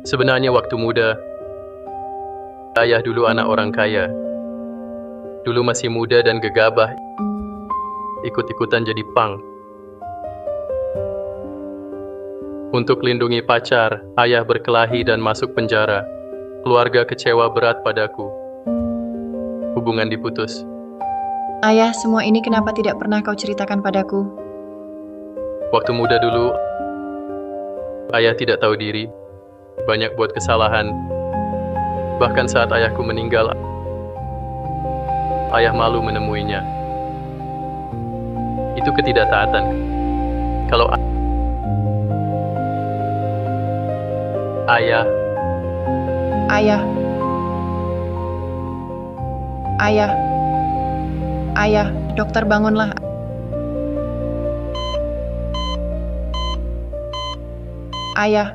Sebenarnya waktu muda, ayah dulu anak orang kaya. Dulu masih muda dan gegabah, ikut-ikutan jadi pang. Untuk lindungi pacar, ayah berkelahi dan masuk penjara. Keluarga kecewa berat padaku. Hubungan diputus. Ayah, semua ini kenapa tidak pernah kau ceritakan padaku? Waktu muda dulu, ayah tidak tahu diri. Banyak buat kesalahan. Bahkan saat ayahku meninggal, ayah malu menemuinya. Itu ketidaktaatan. Kalau ayah, Ayah. Ayah. Ayah, dokter bangunlah. Ayah.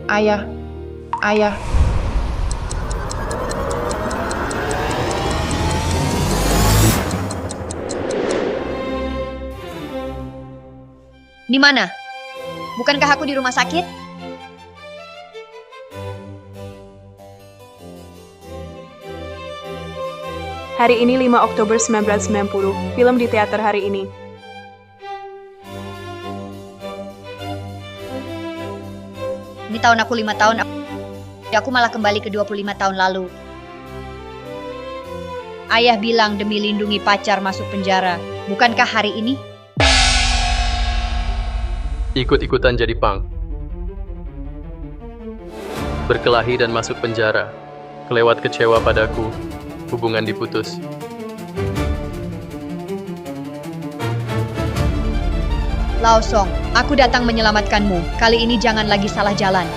Ayah. Ayah. Di mana? Bukankah aku di rumah sakit? Hari ini 5 Oktober 1990, film di teater hari ini. Ini tahun aku 5 tahun, aku malah kembali ke 25 tahun lalu. Ayah bilang demi lindungi pacar masuk penjara. Bukankah hari ini? ikut-ikutan jadi pang. Berkelahi dan masuk penjara. Kelewat kecewa padaku. Hubungan diputus. Lao Song, aku datang menyelamatkanmu. Kali ini jangan lagi salah jalan.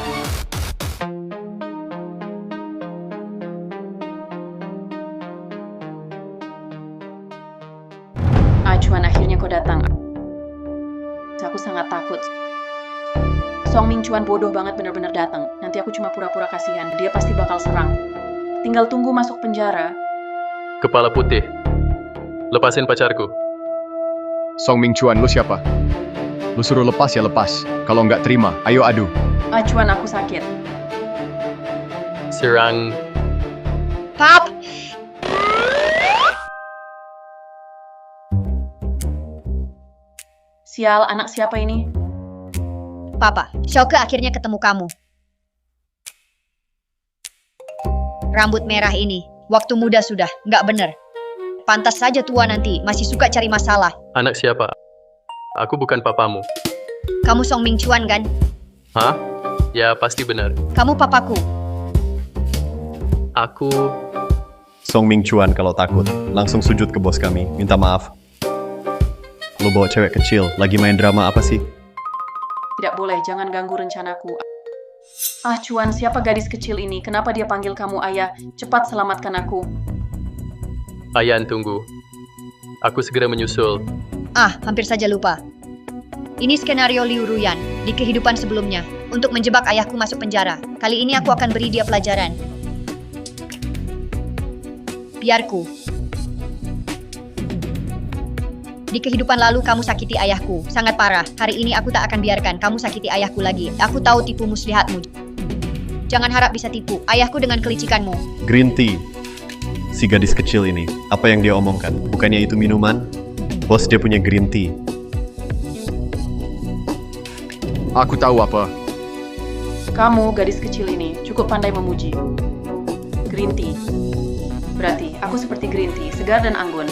Cuan, akhirnya kau datang. Aku sangat takut. Song Ming Chuan bodoh banget benar-benar datang. Nanti aku cuma pura-pura kasihan. Dia pasti bakal serang. Tinggal tunggu masuk penjara. Kepala putih. Lepasin pacarku. Song Ming Chuan, lu siapa? Lu suruh lepas ya lepas. Kalau nggak terima, ayo adu. Chuan, aku sakit. Serang. Pap! Sial, anak siapa ini? Papa, Xiaoke akhirnya ketemu kamu. Rambut merah ini, waktu muda sudah, nggak bener. Pantas saja tua nanti, masih suka cari masalah. Anak siapa? Aku bukan papamu. Kamu Song Ming Chuan kan? Hah? Ya, pasti benar. Kamu papaku. Aku... Song Ming Chuan kalau takut, langsung sujud ke bos kami, minta maaf. Lo bawa cewek kecil, lagi main drama apa sih? Tidak boleh, jangan ganggu rencanaku. Chuan, siapa gadis kecil ini? Kenapa dia panggil kamu ayah? Cepat selamatkan aku. Ayan, tunggu. Aku segera menyusul. Hampir saja lupa. Ini skenario Liu Ruyan di kehidupan sebelumnya untuk menjebak ayahku masuk penjara. Kali ini aku akan beri dia pelajaran. Biarku. Di kehidupan lalu kamu sakiti ayahku, sangat parah. Hari ini aku tak akan biarkan kamu sakiti ayahku lagi. Aku tahu tipu muslihatmu. Jangan harap bisa tipu ayahku dengan kelicikanmu. Green tea. Si gadis kecil ini, apa yang dia omongkan? Bukannya itu minuman? Bos, dia punya green tea. Aku tahu apa. Kamu, gadis kecil ini, cukup pandai memuji. Green tea. Berarti, aku seperti green tea, segar dan anggun.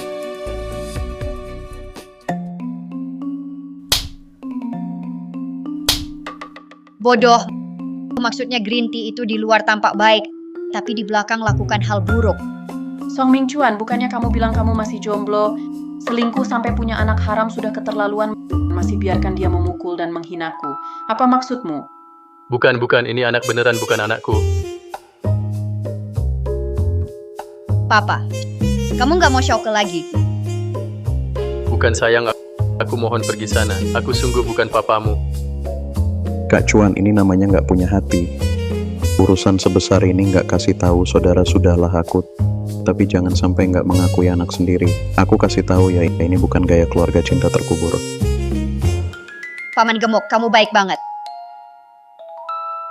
Bodoh. Maksudnya green tea itu di luar tampak baik, tapi di belakang lakukan hal buruk. Song Ming Chuan, bukannya kamu bilang kamu masih jomblo, selingkuh sampai punya anak haram sudah keterlaluan, masih biarkan dia memukul dan menghinaku. Apa maksudmu? Bukan, ini anak beneran, bukan anakku. Papa, kamu nggak mau Xiaoke lagi? Bukan sayang, aku mohon pergi sana. Aku sungguh bukan papamu. Kak Chuan ini namanya nggak punya hati. Urusan sebesar ini nggak kasih tahu saudara sudahlah aku. Tapi jangan sampai nggak mengakui anak sendiri. Aku kasih tahu ya, ini bukan gaya keluarga cinta terkubur. Paman Gemuk, kamu baik banget.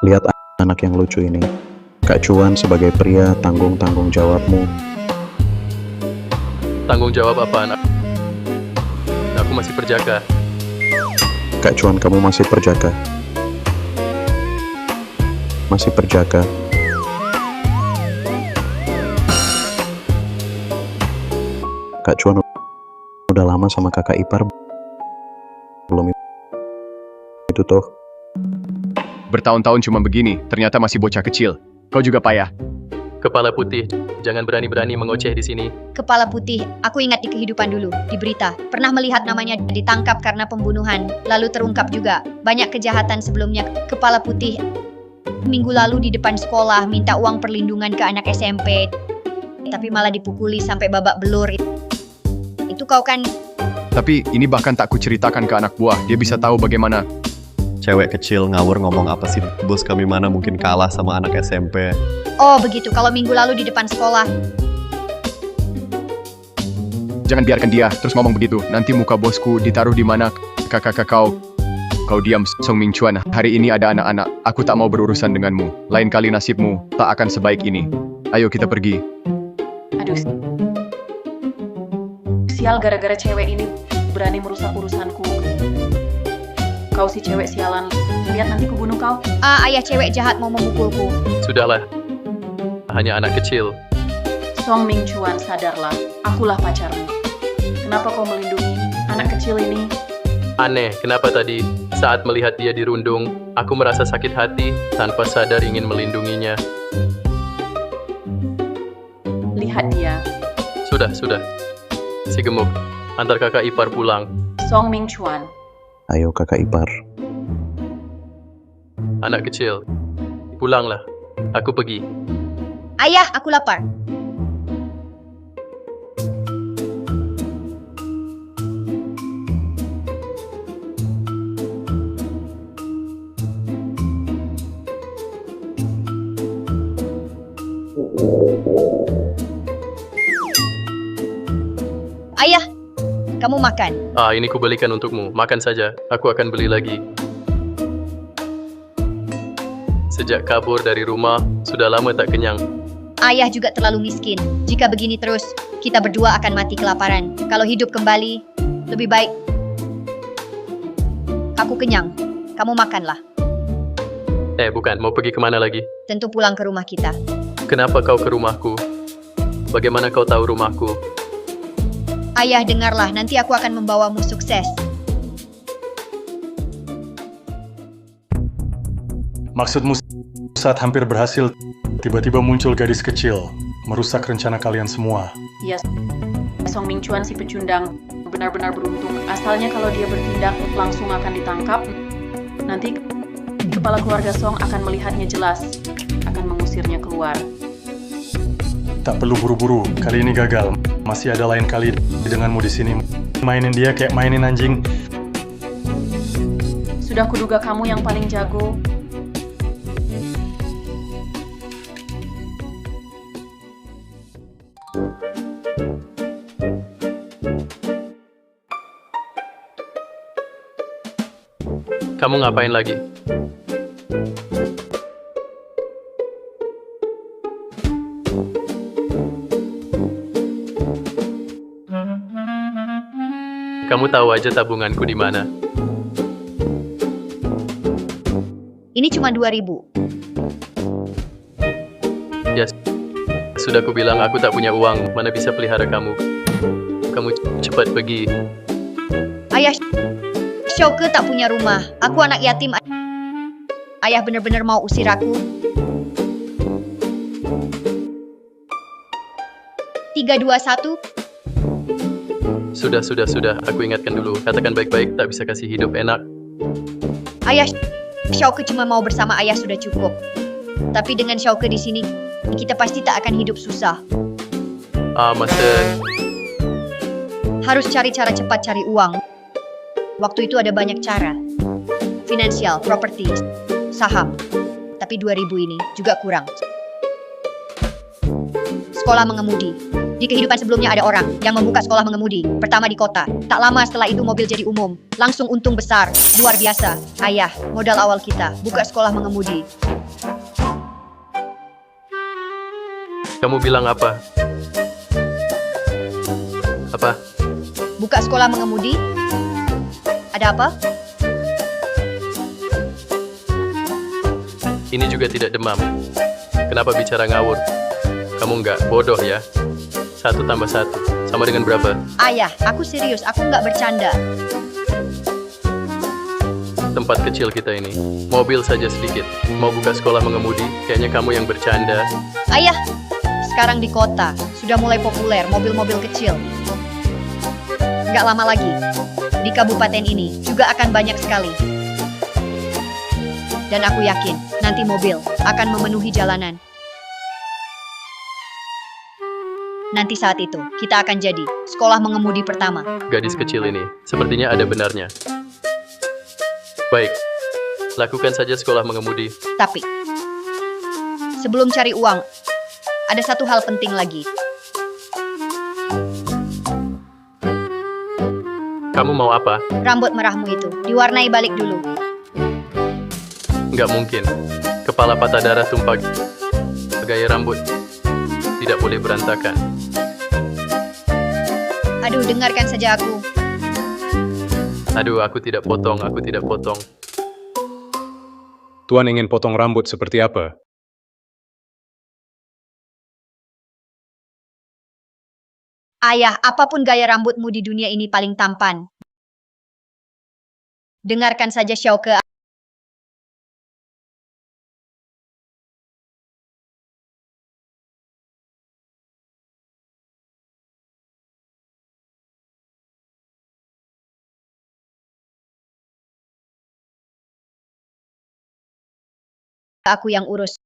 Lihat anak yang lucu ini. Kak Cuan sebagai pria, tanggung jawabmu. Tanggung jawab apa anak? Aku masih perjaka. Kak Cuan, kamu masih perjaka. Masih perjaka. Kak Cuan udah lama sama kakak ipar. Belum itu toh. Bertahun-tahun cuma begini, ternyata masih bocah kecil. Kau juga payah. Kepala putih, jangan berani-berani mengoceh di sini. Kepala Putih, aku ingat di kehidupan dulu, di berita. Pernah melihat namanya ditangkap karena pembunuhan, lalu terungkap juga. Banyak kejahatan sebelumnya. Kepala Putih, minggu lalu di depan sekolah minta uang perlindungan ke anak SMP. Tapi malah dipukuli sampai babak belur. Itu kau kan? Tapi ini bahkan tak kuceritakan ke anak buah. Dia bisa tahu bagaimana. Cewek kecil ngawur ngomong apa sih? Bos kami mana mungkin kalah sama anak SMP. Oh begitu, kalau minggu lalu di depan sekolah. Jangan biarkan dia terus ngomong begitu. Nanti muka bosku ditaruh di mana? Kakak kau. Kau diam, Song Ming Chuan. Hari ini ada anak-anak. Aku tak mau berurusan denganmu. Lain kali nasibmu tak akan sebaik ini. Ayo kita pergi. Aduh, sial, gara-gara cewek ini berani merusak urusanku. Kau si cewek sialan, lihat nanti kubunuh kau. Ayah cewek jahat mau memukulku. Sudahlah. Hanya anak kecil. Song Ming Chuan, sadarlah, akulah pacarmu. Kenapa kau melindungi anak kecil ini? Aneh, kenapa tadi saat melihat dia dirundung, aku merasa sakit hati tanpa sadar ingin melindunginya. Lihat dia. Sudah. Si gemuk, antar kakak ipar pulang. Song Ming Chuan. Ayo kakak ipar. Anak kecil, pulanglah. Aku pergi. Ayah, aku lapar. Ayah, kamu makan. Ini kubelikan untukmu. Makan saja. Aku akan beli lagi. Sejak kabur dari rumah, sudah lama tak kenyang. Ayah juga terlalu miskin. Jika begini terus, kita berdua akan mati kelaparan. Kalau hidup kembali, lebih baik. Aku kenyang. Kamu makanlah. Bukan. Mau pergi kemana lagi? Tentu pulang ke rumah kita. Kenapa kau ke rumahku? Bagaimana kau tahu rumahku? Ayah, dengarlah. Nanti aku akan membawamu sukses. Maksudmu saat hampir berhasil, tiba-tiba muncul gadis kecil, merusak rencana kalian semua. Ya, Song Ming Chuan si pecundang benar-benar beruntung. Asalnya kalau dia bertindak langsung akan ditangkap. Nanti kepala keluarga Song akan melihatnya jelas, akan mengusirnya keluar. Tak perlu buru-buru, kali ini gagal. Masih ada lain kali denganmu di sini. Mainin dia kayak mainin anjing. Sudah kuduga kamu yang paling jago. Kamu ngapain lagi? Kamu tahu aja tabunganku di mana? Ini cuma 2.000. Ya, sudah kubilang aku tak punya uang. Mana bisa pelihara kamu? Kamu cepat pergi. Ayah, Shouke tak punya rumah. Aku anak yatim. Ayah benar-benar mau usir aku. 3, 2, 1. Sudah. Aku ingatkan dulu. Katakan baik-baik, tak bisa kasih hidup enak. Ayah, Shouke cuma mau bersama ayah sudah cukup. Tapi dengan Shouke di sini, kita pasti tak akan hidup susah. Master. Harus cari cara cepat cari uang. Waktu itu ada banyak cara. Finansial, properti, saham. tapi 2000 ini juga kurang. Sekolah mengemudi. Di kehidupan sebelumnya ada orang yang membuka sekolah mengemudi. Pertama di kota. Tak lama setelah itu mobil jadi umum. Langsung untung besar. Luar biasa. Ayah, modal awal kita. Buka sekolah mengemudi. Kamu bilang apa? Apa? Buka sekolah mengemudi? Ada apa? Ini juga tidak demam. Kenapa bicara ngawur? Kamu nggak bodoh ya? 1 tambah 1 sama dengan berapa? Ayah, aku serius. Aku nggak bercanda. Tempat kecil kita ini. Mobil saja sedikit. Mau buka sekolah mengemudi? Kayaknya kamu yang bercanda. Ayah, sekarang di kota sudah mulai populer mobil-mobil kecil. Nggak lama lagi, di kabupaten ini juga akan banyak sekali. Dan aku yakin, nanti mobil akan memenuhi jalanan. Nanti saat itu, kita akan jadi sekolah mengemudi pertama. Gadis kecil ini, sepertinya ada benarnya. Baik, lakukan saja sekolah mengemudi. Tapi, sebelum cari uang, ada satu hal penting lagi. Kamu mau apa? Rambut merahmu itu, diwarnai balik dulu. Nggak mungkin. Kepala patah darah tumpah. Gaya rambut tidak boleh berantakan. Aduh, dengarkan saja aku. Aduh, aku tidak potong. Tuan ingin potong rambut seperti apa? Ayah, apapun gaya rambutmu di dunia ini paling tampan. Dengarkan saja Xiaoke. Aku yang urus.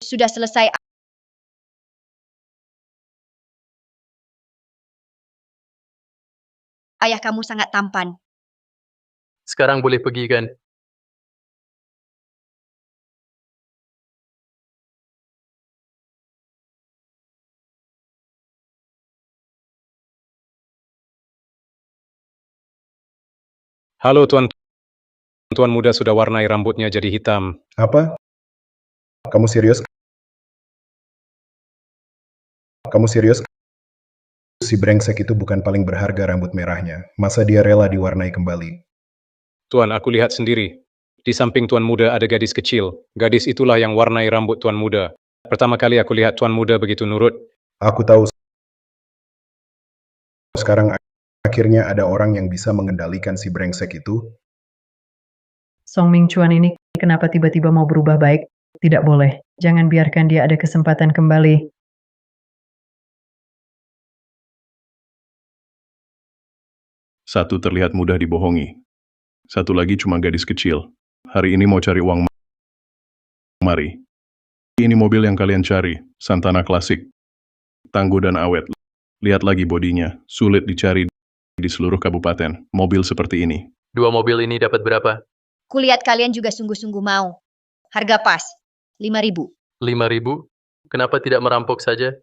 Sudah selesai. Ayah kamu sangat tampan. Sekarang boleh pergi kan? Halo Tuan. Tuan muda sudah warnai rambutnya jadi hitam. Apa? Kamu serius? Kamu serius? Si brengsek itu bukan paling berharga rambut merahnya. Masa dia rela diwarnai kembali? Tuan, aku lihat sendiri. Di samping Tuan muda ada gadis kecil. Gadis itulah yang warnai rambut Tuan muda. Pertama kali aku lihat Tuan muda begitu nurut. Aku tahu. Sekarang akhirnya ada orang yang bisa mengendalikan si brengsek itu. Song Mingchuan ini kenapa tiba-tiba mau berubah baik? Tidak boleh. Jangan biarkan dia ada kesempatan kembali. Satu terlihat mudah dibohongi. Satu lagi cuma gadis kecil. Hari ini mau cari uang. Mari. Ini mobil yang kalian cari. Santana klasik. Tangguh dan awet. Lihat lagi bodinya. Sulit dicari di seluruh kabupaten. Mobil seperti ini. 2 mobil ini dapat berapa? Kulihat kalian juga sungguh-sungguh mau. Harga pas. 5.000. 5.000? Kenapa tidak merampok saja?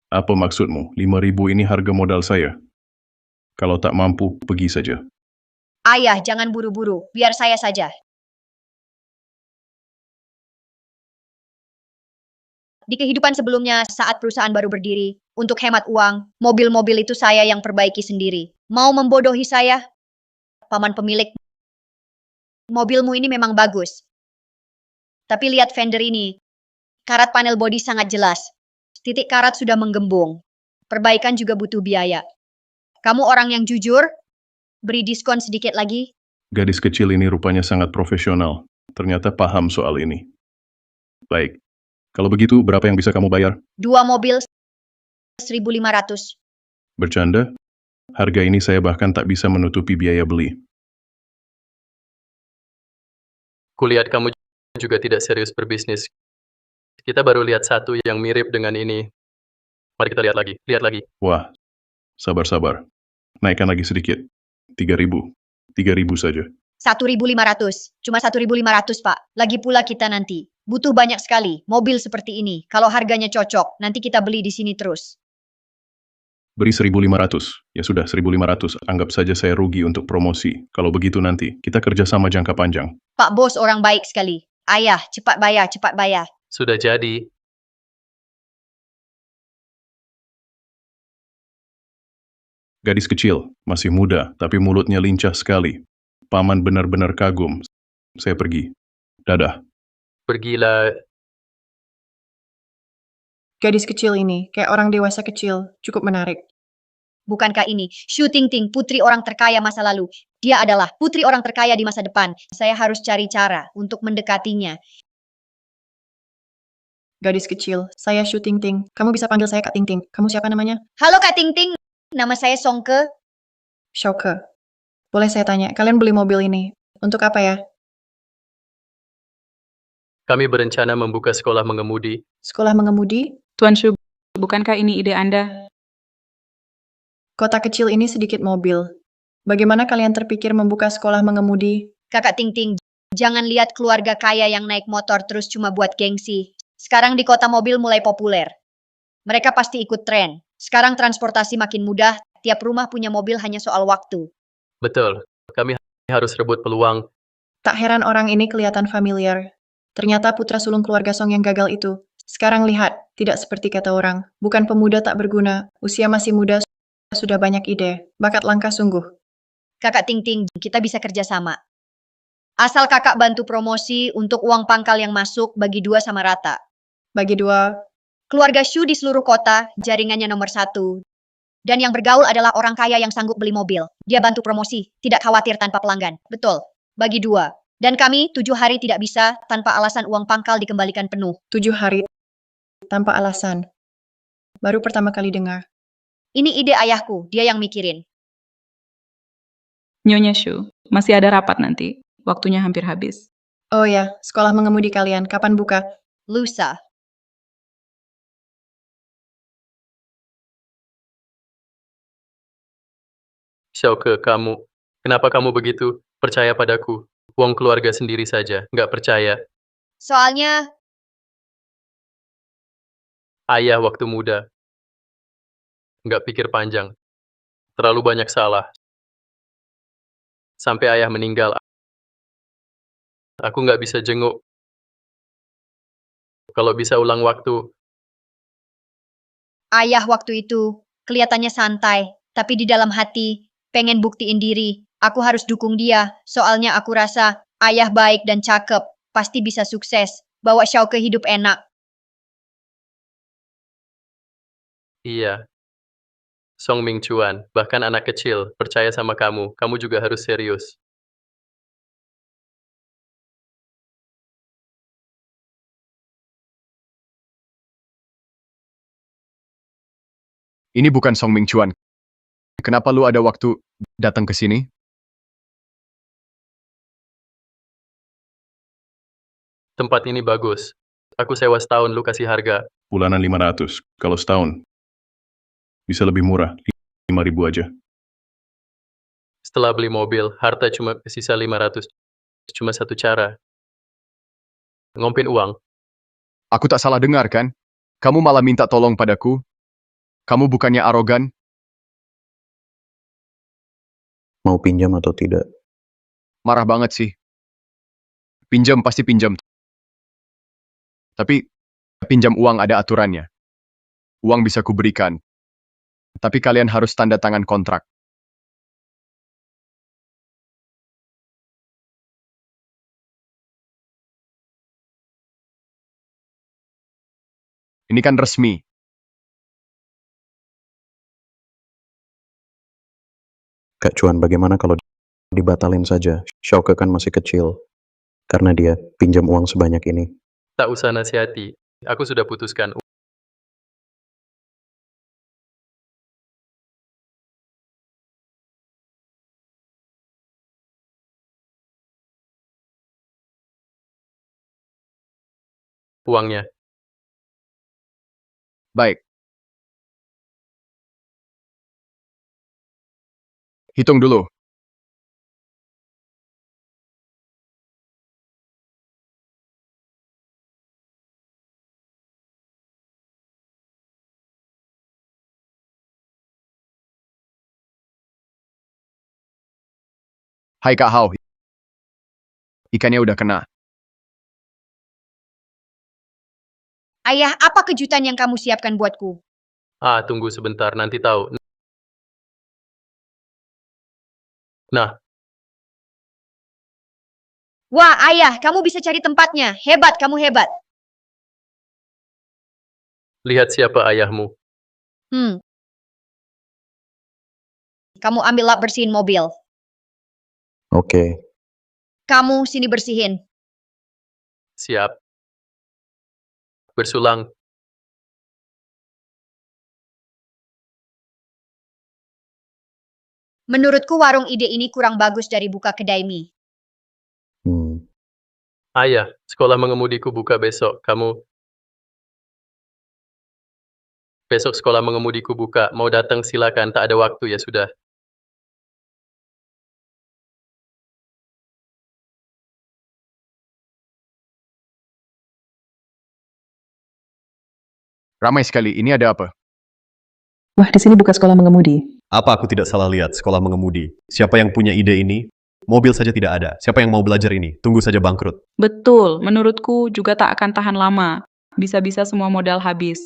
Apa maksudmu? 5.000 ini harga modal saya. Kalau tak mampu, pergi saja. Ayah, jangan buru-buru. Biar saya saja. Di kehidupan sebelumnya, saat perusahaan baru berdiri, untuk hemat uang, mobil-mobil itu saya yang perbaiki sendiri. Mau membodohi saya? Paman pemilik, mobilmu ini memang bagus. Tapi lihat fender ini. Karat panel bodi sangat jelas. Titik karat sudah menggembung. Perbaikan juga butuh biaya. Kamu orang yang jujur? Beri diskon sedikit lagi. Gadis kecil ini rupanya sangat profesional. Ternyata paham soal ini. Baik. Kalau begitu, berapa yang bisa kamu bayar? 2 mobil 1.500. Bercanda? Harga ini saya bahkan tak bisa menutupi biaya beli. Kulihat kamu juga tidak serius berbisnis. Kita baru lihat satu yang mirip dengan ini. Mari kita lihat lagi. Wah, sabar-sabar. Naikkan lagi sedikit. 3.000. 3.000 saja. 1.500. Cuma 1.500, Pak. Lagi pula kita nanti butuh banyak sekali mobil seperti ini. Kalau harganya cocok, nanti kita beli di sini terus. Beri 1.500. Ya sudah, 1.500. Anggap saja saya rugi untuk promosi. Kalau begitu nanti, kita kerjasama jangka panjang. Pak Bos orang baik sekali. Ayah, cepat bayar, cepat bayar. Sudah jadi. Gadis kecil, masih muda, tapi mulutnya lincah sekali. Paman benar-benar kagum. Saya pergi. Dadah. Pergilah. Gadis kecil ini, kayak orang dewasa kecil, cukup menarik. Bukankah ini Shu Tingting, putri orang terkaya masa lalu? Dia adalah putri orang terkaya di masa depan. Saya harus cari cara untuk mendekatinya. Gadis kecil, saya Shu Tingting. Kamu bisa panggil saya Kak Tingting. Kamu siapa namanya? Halo Kak Tingting, nama saya Songke. Shouke. Boleh saya tanya, kalian beli mobil ini untuk apa ya? Kami berencana membuka sekolah mengemudi. Sekolah mengemudi? Tuan Shu, bukankah ini ide Anda? Kota kecil ini sedikit mobil. Bagaimana kalian terpikir membuka sekolah mengemudi? Kakak Tingting, jangan lihat keluarga kaya yang naik motor terus cuma buat gengsi. Sekarang di kota mobil mulai populer. Mereka pasti ikut tren. Sekarang transportasi makin mudah, tiap rumah punya mobil hanya soal waktu. Betul. Kami harus rebut peluang. Tak heran orang ini kelihatan familiar. Ternyata putra sulung keluarga Song yang gagal itu. Sekarang lihat, tidak seperti kata orang. Bukan pemuda tak berguna, usia masih muda, sudah banyak ide. Bakat langka sungguh. Kakak Tingting, kita bisa kerjasama. Asal kakak bantu promosi untuk uang pangkal yang masuk bagi 2 sama rata. Bagi 2, Keluarga Shu di seluruh kota, jaringannya nomor 1. Dan yang bergaul adalah orang kaya yang sanggup beli mobil. Dia bantu promosi, tidak khawatir tanpa pelanggan. Betul, bagi 2. Dan kami 7 hari tidak bisa tanpa alasan uang pangkal dikembalikan penuh. 7 hari tanpa alasan. Baru pertama kali dengar. Ini ide ayahku, dia yang mikirin. Nyonya Shu, masih ada rapat nanti. Waktunya hampir habis. Oh ya, sekolah mengemudi kalian, kapan buka? Lusa. Shouke, kenapa kamu begitu percaya padaku? Wong keluarga sendiri saja, nggak percaya. Soalnya, Ayah waktu muda, nggak pikir panjang. Terlalu banyak salah. Sampai ayah meninggal, aku nggak bisa jenguk. Kalau bisa ulang waktu, ayah waktu itu kelihatannya santai, tapi di dalam hati pengen buktiin diri. Aku harus dukung dia, soalnya aku rasa ayah baik dan cakep, pasti bisa sukses, bawa Xiao ke hidup enak. iya. Song Ming Chuan, bahkan anak kecil, percaya sama kamu. Kamu juga harus serius. Ini bukan Song Ming Chuan. Kenapa lu ada waktu datang ke sini? Tempat ini bagus. Aku sewa setahun, lu kasih harga. Bulanan 500. Kalau setahun, bisa lebih murah. 5.000 aja. Setelah beli mobil, harta cuma sisa 500. Cuma satu cara. Ngompin uang. Aku tak salah dengar kan? Kamu malah minta tolong padaku? Kamu bukannya arogan? Mau pinjam atau tidak? Marah banget sih. Pinjam pasti pinjam. Tapi pinjam uang ada aturannya. Uang bisa kuberikan. Tapi kalian harus tanda tangan kontrak. Ini kan resmi. Kak Cuan, bagaimana kalau dibatalin saja? Shouke kan masih kecil. Karena dia pinjam uang sebanyak ini. Tak usah nasihati. Aku sudah putuskan. Uangnya. Baik. Hitung dulu. Hai Kak Hao. Ikannya udah kena. Ayah, apa kejutan yang kamu siapkan buatku? Tunggu sebentar, nanti tahu. Nah, Wah, ayah, kamu bisa cari tempatnya. Hebat, kamu hebat. lihat siapa ayahmu. Kamu ambil lap bersihin mobil. Oke. Kamu sini bersihin. Siap. Bersulang. Menurutku warung ide ini kurang bagus dari buka kedai mie. Ayah, sekolah mengemudiku buka besok. Besok sekolah mengemudiku buka. Mau datang silakan, tak ada waktu ya sudah. Ramai sekali, ini ada apa? Wah, di sini buka sekolah mengemudi. Apa aku tidak salah lihat sekolah mengemudi? Siapa yang punya ide ini? Mobil saja tidak ada. Siapa yang mau belajar ini? Tunggu saja bangkrut. Betul, menurutku juga tak akan tahan lama. Bisa-bisa semua modal habis.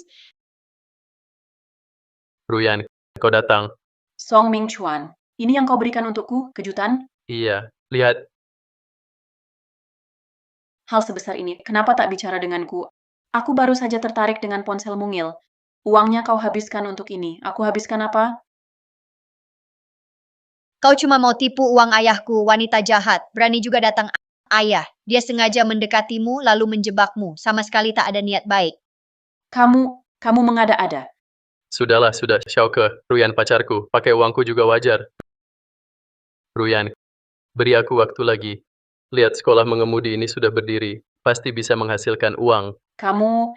Ruyan, kau datang. Song Ming Chuan, ini yang kau berikan untukku, kejutan? Iya, lihat. Hal sebesar ini, kenapa tak bicara denganku? Aku baru saja tertarik dengan ponsel mungil. Uangnya kau habiskan untuk ini. Aku habiskan apa? Kau cuma mau tipu uang ayahku, wanita jahat. Berani juga datang ayah. Dia sengaja mendekatimu lalu menjebakmu. Sama sekali tak ada niat baik. Kamu mengada-ada. Sudahlah, sudah. Xiaoke, Ruyan pacarku. Pakai uangku juga wajar. Ruyan, beri aku waktu lagi. Lihat sekolah mengemudi ini sudah berdiri. Pasti bisa menghasilkan uang. Kamu...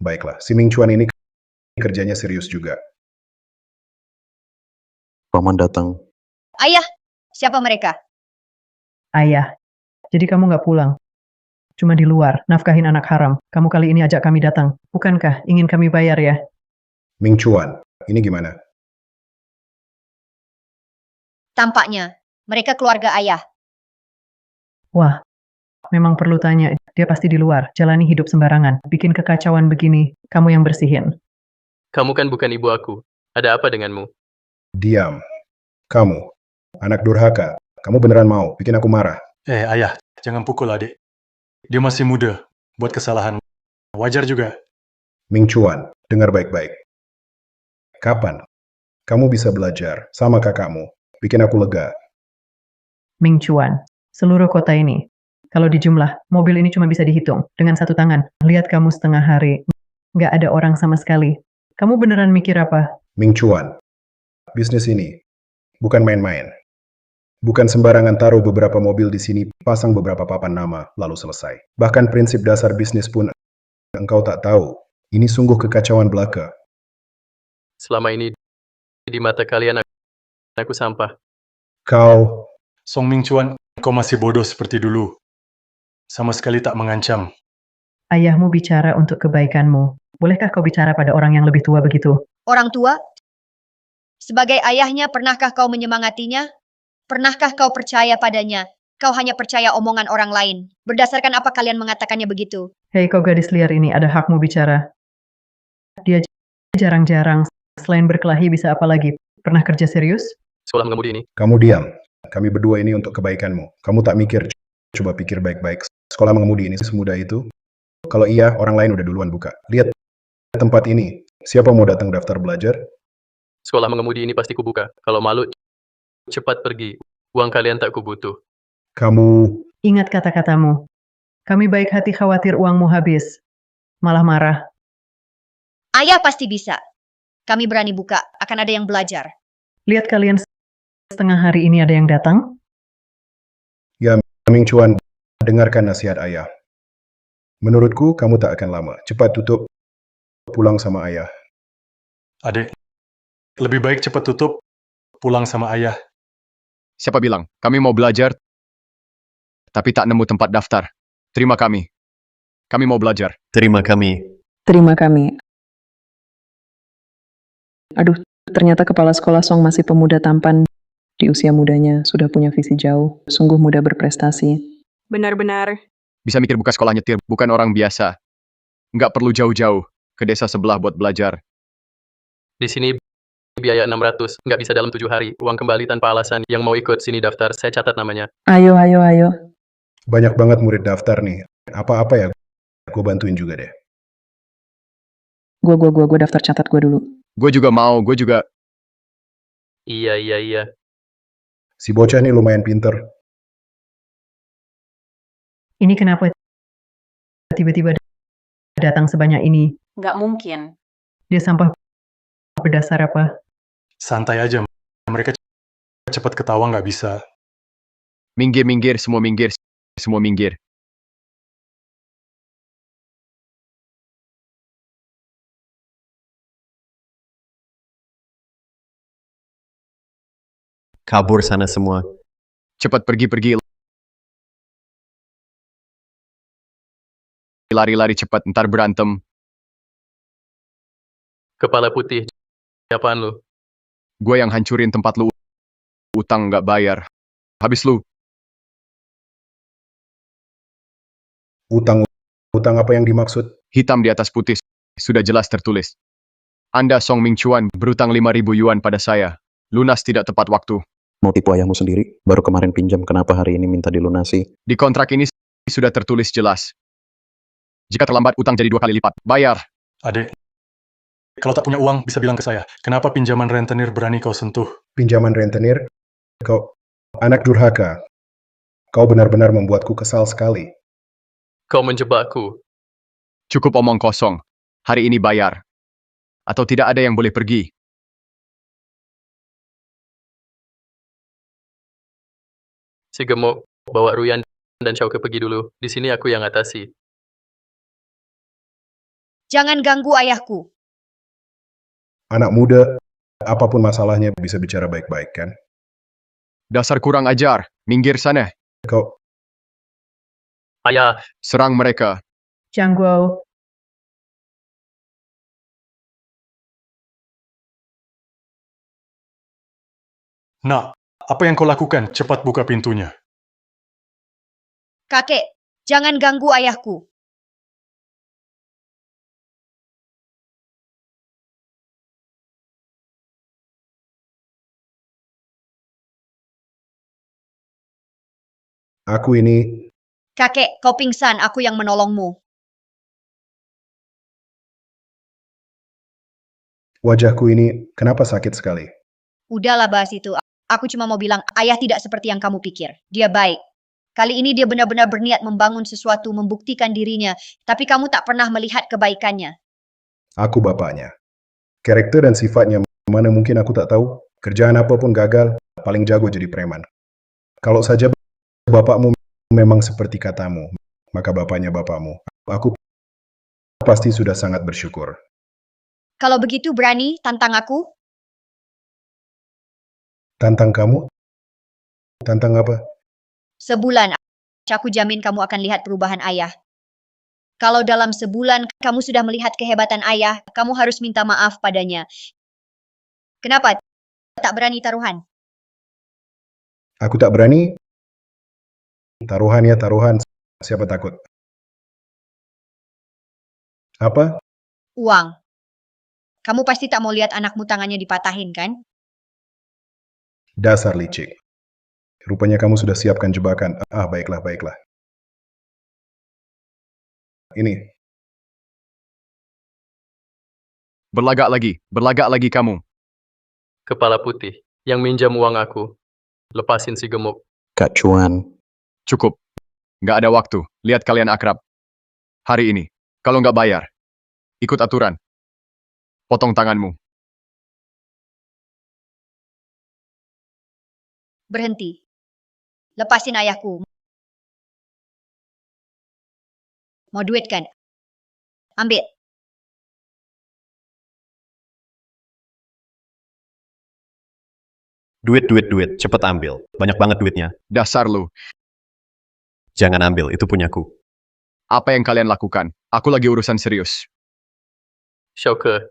Baiklah, si Ming Chuan ini kerjanya serius juga. Paman datang. Ayah, siapa mereka? Ayah, jadi kamu nggak pulang. Cuma di luar, nafkahin anak haram. Kamu kali ini ajak kami datang. Bukankah ingin kami bayar ya? Ming Chuan, ini gimana? Tampaknya, mereka keluarga ayah. Wah, memang perlu tanya. Dia pasti di luar, jalani hidup sembarangan. Bikin kekacauan begini, kamu yang bersihin. Kamu kan bukan ibu aku. Ada apa denganmu? Diam. Kamu, anak durhaka. Kamu beneran mau bikin aku marah? Ayah, jangan pukul adik. Dia masih muda, buat kesalahan. Wajar juga. Ming Chuan, dengar baik-baik. Kapan kamu bisa belajar sama kakakmu? Bikin aku lega. Ming Chuan, seluruh kota ini. Kalau dijumlah, mobil ini cuma bisa dihitung dengan satu tangan. Lihat kamu setengah hari, nggak ada orang sama sekali. Kamu beneran mikir apa? Ming Chuan, bisnis ini bukan main-main. Bukan sembarangan taruh beberapa mobil di sini, pasang beberapa papan nama, lalu selesai. Bahkan prinsip dasar bisnis pun engkau tak tahu. Ini sungguh kekacauan belaka. Selama ini, di mata kalian, aku sampah. Kau... Song Ming Chuan, kau masih bodoh seperti dulu. Sama sekali tak mengancam. Ayahmu bicara untuk kebaikanmu. Bolehkah kau bicara pada orang yang lebih tua begitu? Orang tua? Sebagai ayahnya, pernahkah kau menyemangatinya? Pernahkah kau percaya padanya? Kau hanya percaya omongan orang lain. Berdasarkan apa kalian mengatakannya begitu? Hei kau gadis liar ini, ada hakmu bicara. Dia jarang-jarang, selain berkelahi bisa apa lagi? Pernah kerja serius? Sekolah mengemudi ini. Kamu diam. Kami berdua ini untuk kebaikanmu. Kamu tak mikir, coba pikir baik-baik. Sekolah mengemudi ini semudah itu? Kalau iya, orang lain udah duluan buka. Lihat tempat ini. Siapa mau datang daftar belajar? Sekolah mengemudi ini pasti kubuka. Kalau malu, cepat pergi. Uang kalian tak kubutuh. Kamu... Ingat kata-katamu. Kami baik hati khawatir uangmu habis. Malah marah. Ayah pasti bisa. Kami berani buka, akan ada yang belajar. Lihat kalian setengah hari ini ada yang datang? Ya, Ming Chuan, dengarkan nasihat ayah. Menurutku, kamu tak akan lama. Cepat tutup, pulang sama ayah. Adik, lebih baik cepat tutup, pulang sama ayah. Siapa bilang? Kami mau belajar, tapi tak nemu tempat daftar. Terima kami. Kami mau belajar. Terima kami. Terima kami. Aduh, ternyata kepala sekolah Song masih pemuda tampan. Di usia mudanya sudah punya visi jauh, sungguh muda berprestasi. Benar-benar. Bisa mikir buka sekolah nyetir, bukan orang biasa. Nggak perlu jauh-jauh ke desa sebelah buat belajar. Di sini biaya 600, nggak bisa dalam 7 hari. Uang kembali tanpa alasan. Yang mau ikut sini daftar, saya catat namanya. Ayo, ayo, ayo. Banyak banget murid daftar nih. Apa-apa ya, gue bantuin juga deh. Gue daftar, catat gue dulu. Gue juga mau, gue juga. Iya. Si bocah nih lumayan pinter. Ini kenapa tiba-tiba datang sebanyak ini? Nggak mungkin. Dia sampah berdasar apa? Santai aja, mereka cepat ketawa nggak bisa. Minggir, semua minggir. Semua minggir. Kabur sana semua. Cepat pergi. Lari-lari cepat, ntar berantem. Kepala putih, apaan lu? Gue yang hancurin tempat lu. Utang nggak bayar. Habis lu. Utang apa yang dimaksud? Hitam di atas putih. Sudah jelas tertulis. Anda Song Mingchuan berutang 5.000 yuan pada saya. Lunas tidak tepat waktu. Mau tipu ayahmu sendiri? Baru kemarin pinjam, kenapa hari ini minta dilunasi? Di kontrak ini sudah tertulis jelas. Jika terlambat, utang jadi 2 kali lipat. Bayar. Adek, kalau tak punya uang, bisa bilang ke saya. Kenapa pinjaman rentenir berani kau sentuh? Pinjaman rentenir? Kau anak durhaka. Kau benar-benar membuatku kesal sekali. Kau menjebakku. Cukup omong kosong. Hari ini bayar. Atau tidak ada yang boleh pergi. Si gemuk, bawa Ruyan dan Xiaoke pergi dulu. Di sini aku yang atasi. Jangan ganggu ayahku. Anak muda, apapun masalahnya bisa bicara baik-baik kan? Dasar kurang ajar. Minggir sana. Kau... Ayah. Serang mereka. Jangguo. Nak, apa yang kau lakukan? Cepat buka pintunya. Kakek, jangan ganggu ayahku. Aku ini... Kakek, kau pingsan, aku yang menolongmu. Wajahku ini kenapa sakit sekali? Udahlah bahas itu. Aku cuma mau bilang, ayah tidak seperti yang kamu pikir. Dia baik. Kali ini dia benar-benar berniat membangun sesuatu, membuktikan dirinya. Tapi kamu tak pernah melihat kebaikannya. Aku bapaknya. Karakter dan sifatnya mana mungkin aku tak tahu. Kerjaan apapun gagal, paling jago jadi preman. Kalau saja bapakmu memang seperti katamu, maka bapaknya bapakmu. Aku pasti sudah sangat bersyukur. Kalau begitu berani tantang aku? Tantang kamu? Tantang apa? Sebulan, aku jamin kamu akan lihat perubahan ayah. Kalau dalam sebulan kamu sudah melihat kehebatan ayah, kamu harus minta maaf padanya. Kenapa? Tak berani taruhan? Aku tak berani. Taruhan ya taruhan. Siapa takut? Apa? Uang. Kamu pasti tak mau lihat anakmu tangannya dipatahin, kan? Dasar licik. Rupanya kamu sudah siapkan jebakan. Baiklah. Ini. Berlagak lagi kamu. Kepala putih, yang minjam uang aku. Lepasin si gemuk. Kak Chuan. Cukup. Nggak ada waktu. Lihat kalian akrab. Hari ini, kalau nggak bayar, ikut aturan. Potong tanganmu. Berhenti. Lepasin ayahku. Mau duit kan? Ambil. Duit. Cepet ambil. Banyak banget duitnya. Dasar lu. Jangan ambil, itu punyaku. Apa yang kalian lakukan? Aku lagi urusan serius. Xiaoke,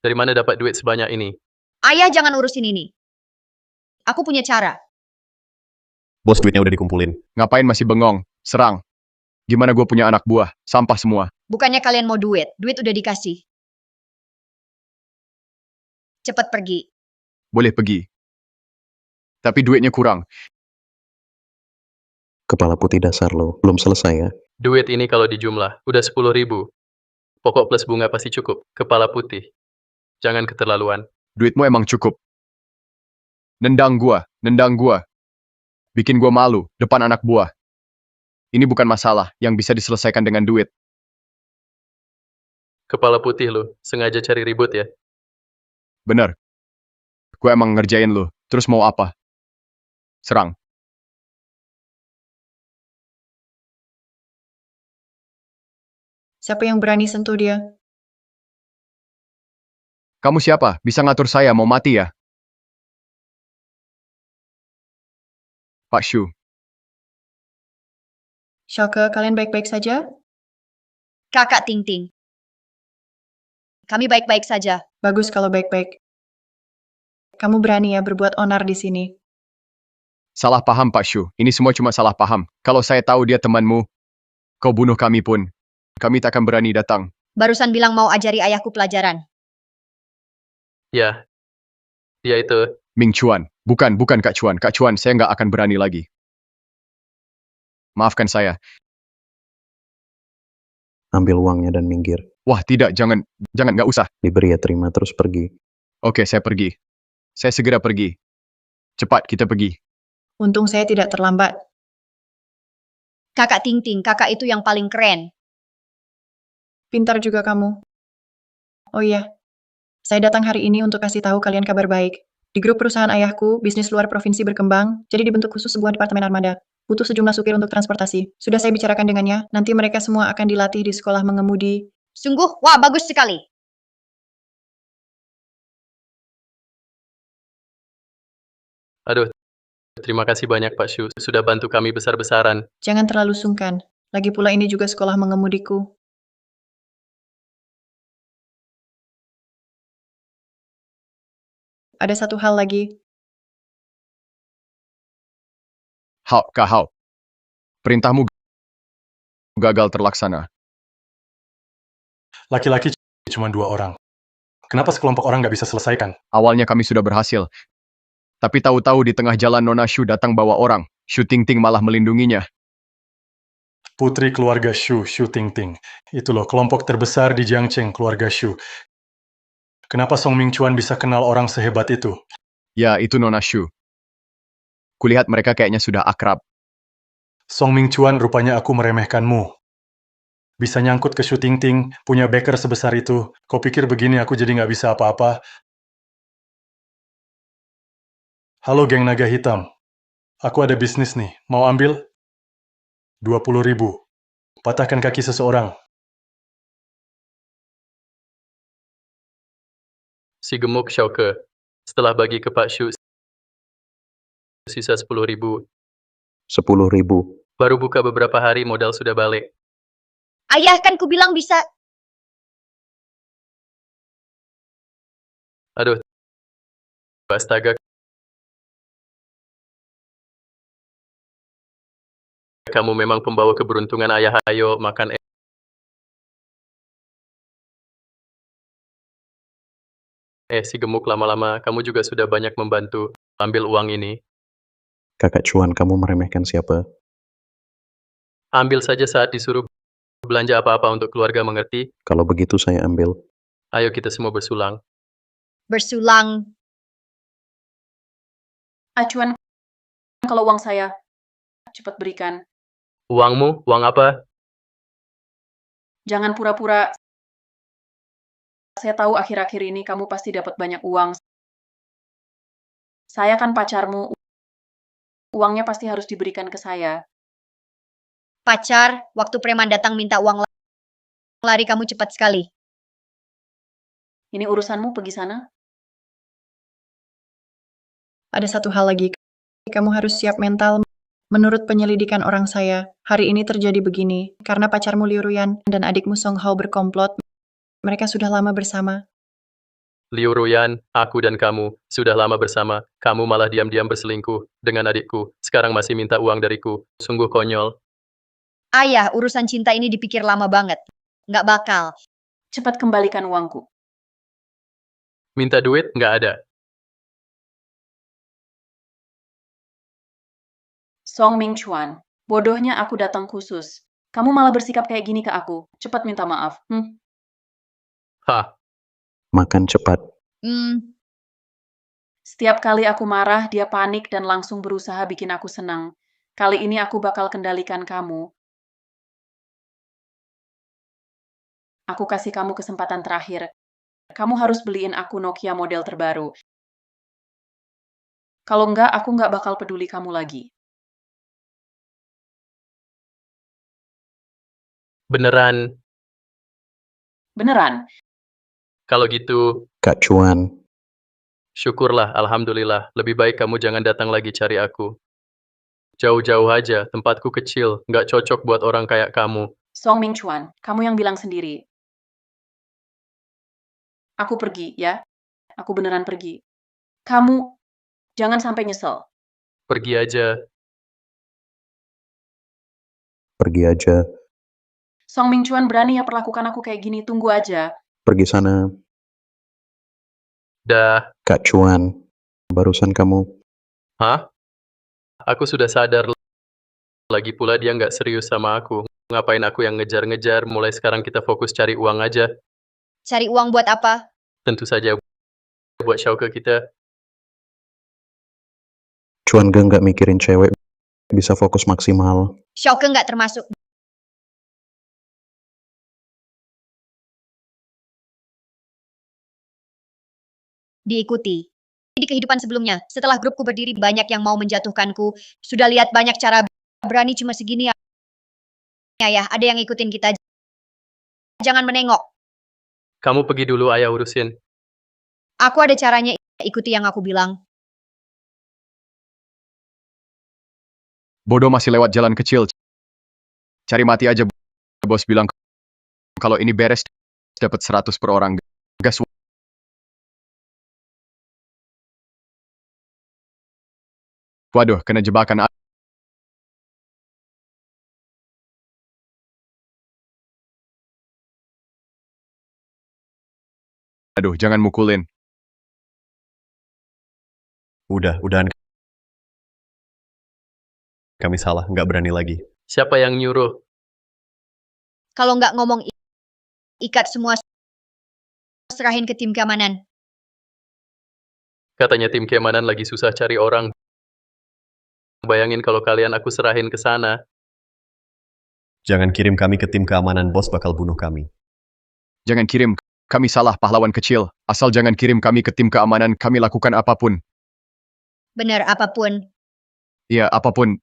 dari mana dapat duit sebanyak ini? Ayah jangan urusin ini. Aku punya cara. Bos, duitnya udah dikumpulin. Ngapain masih bengong? Serang. Gimana gue punya anak buah? Sampah semua. Bukannya kalian mau duit. Duit udah dikasih. Cepat pergi. Boleh pergi. Tapi duitnya kurang. Kepala putih dasar lo, belum selesai ya? Duit ini kalau dijumlah, udah 10.000. Pokok plus bunga pasti cukup. Kepala putih. Jangan keterlaluan. Duitmu emang cukup. Nendang gua. Bikin gua malu, depan anak buah. Ini bukan masalah yang bisa diselesaikan dengan duit. Kepala putih lo, sengaja cari ribut ya? Bener. Gua emang ngerjain lo, terus mau apa? Serang. Siapa yang berani sentuh dia? Kamu siapa? Bisa ngatur saya mau mati ya? Pak Shu. Xiaoke, kalian baik-baik saja? Kakak Ting Ting. Kami baik-baik saja. Bagus kalau baik-baik. Kamu berani ya berbuat onar di sini. Salah paham Pak Shu. Ini semua cuma salah paham. Kalau saya tahu dia temanmu, kau bunuh kami pun. Kami tak akan berani datang. Barusan bilang mau ajari ayahku pelajaran. Ya. Dia itu. Ming Chuan. Bukan Kak Chuan. Kak Chuan, saya nggak akan berani lagi. Maafkan saya. Ambil uangnya dan minggir. Wah, tidak. Jangan, nggak usah. Diberi ya terima, terus pergi. Oke, saya pergi. Saya segera pergi. Cepat, kita pergi. Untung saya tidak terlambat. Kakak Ting Ting, kakak itu yang paling keren. Pintar juga kamu. Oh iya, saya datang hari ini untuk kasih tahu kalian kabar baik. Di grup perusahaan ayahku, bisnis luar provinsi berkembang, jadi dibentuk khusus sebuah departemen armada. Butuh sejumlah supir untuk transportasi. Sudah saya bicarakan dengannya, nanti mereka semua akan dilatih di sekolah mengemudi. Sungguh, wah bagus sekali. Aduh, terima kasih banyak Pak Shu. Sudah bantu kami besar-besaran. Jangan terlalu sungkan. Lagi pula ini juga sekolah mengemudiku. Ada satu hal lagi. Kak Hao. Perintahmu gagal terlaksana. Laki-laki cuma 2 orang. Kenapa sekelompok orang nggak bisa selesaikan? Awalnya kami sudah berhasil. Tapi tahu-tahu di tengah jalan Nona Shu datang bawa orang. Shu Ting Ting malah melindunginya. Putri keluarga Shu, Shu Ting Ting. Itu loh, kelompok terbesar di Jiangcheng, keluarga Shu. Kenapa Song Ming Chuan bisa kenal orang sehebat itu? Ya, itu Nona Shu. Kulihat mereka kayaknya sudah akrab. Song Ming Chuan, rupanya aku meremehkanmu. Bisa nyangkut ke Shu Ting Ting, punya backer sebesar itu. Kau pikir begini aku jadi nggak bisa apa-apa? Halo geng naga hitam. Aku ada bisnis nih, mau ambil? 20.000. Patahkan kaki seseorang. Si gemuk Xiaoke. Setelah bagi ke Pak Shu, sisa 10.000. 10.000. Baru buka beberapa hari modal sudah balik. Ayah kan ku bilang bisa. Aduh. Astaga. Kamu memang pembawa keberuntungan ayah. Ayo makan. Si gemuk, lama-lama kamu juga sudah banyak membantu. Ambil uang ini. Kakak Chuan, kamu meremehkan siapa? Ambil saja saat disuruh belanja apa-apa untuk keluarga, mengerti? Kalau begitu saya ambil. Ayo kita semua bersulang. Bersulang. Acuan, kalau uang saya, cepat berikan. Uangmu? Uang apa? Jangan pura-pura. Saya tahu akhir-akhir ini kamu pasti dapat banyak uang. Saya kan pacarmu. Uangnya pasti harus diberikan ke saya. Pacar, waktu preman datang minta uang lari kamu cepat sekali. Ini urusanmu, pergi sana. Ada satu hal lagi. Kamu harus siap mental Menurut penyelidikan orang saya, hari ini terjadi begini karena pacarmu Liu Ruyan dan adikmu Song Hao berkomplot. Mereka sudah lama bersama. Liu Ruyan, aku dan kamu, sudah lama bersama, kamu malah diam-diam berselingkuh dengan adikku, sekarang masih minta uang dariku, sungguh konyol. Ayah, urusan cinta ini dipikir lama banget. Nggak bakal. Cepat kembalikan uangku. Minta duit, nggak ada. Song Mingchuan, bodohnya aku datang khusus. Kamu malah bersikap kayak gini ke aku. Cepat minta maaf. Hah, Makan cepat. Setiap kali aku marah, dia panik dan langsung berusaha bikin aku senang. Kali ini aku bakal kendalikan kamu. Aku kasih kamu kesempatan terakhir. Kamu harus beliin aku Nokia model terbaru. Kalau enggak, aku nggak bakal peduli kamu lagi. beneran. Beneran? Kalau gitu, Kak Cuan, syukurlah, alhamdulillah, lebih baik kamu jangan datang lagi cari aku. Jauh-jauh aja, tempatku kecil, nggak cocok buat orang kayak kamu. Song Mingchuan, kamu yang bilang sendiri. Aku pergi, ya. Aku beneran pergi. Kamu jangan sampai nyesel. Pergi aja. pergi aja. Song Mingchuan berani ya perlakukan aku kayak gini, tunggu aja. Pergi sana. Dah. Kak Cuan, barusan kamu. Hah? Aku sudah sadar. Lagi pula dia nggak serius sama aku. Ngapain aku yang ngejar-ngejar, mulai sekarang kita fokus cari uang aja. Cari uang buat apa? Tentu saja buat Syauke kita. Cuan nggak mikirin cewek, bisa fokus maksimal. Syauke nggak termasuk. Diikuti. Di kehidupan sebelumnya, setelah grupku berdiri banyak yang mau menjatuhkanku. Sudah lihat banyak cara berani cuma segini ya. Ayah, ada yang ikutin kita. Jangan menengok. Kamu pergi dulu, ayah urusin. Aku ada caranya, ikuti yang aku bilang. Bodoh masih lewat jalan kecil. Cari mati aja, bos bilang. Kalau ini beres, dapat 100 per orang. Gas. Waduh, kena jebakan. Aduh, jangan mukulin. Udahan. Kami salah, nggak berani lagi. Siapa yang nyuruh? Kalau nggak ngomong ikat semua, serahin ke tim keamanan. Katanya tim keamanan lagi susah cari orang. Bayangin kalau kalian aku serahin ke sana. Jangan kirim kami ke tim keamanan, bos bakal bunuh kami. Jangan kirim, kami salah pahlawan kecil. Asal jangan kirim kami ke tim keamanan, kami lakukan apapun. Benar, apapun. Iya, apapun.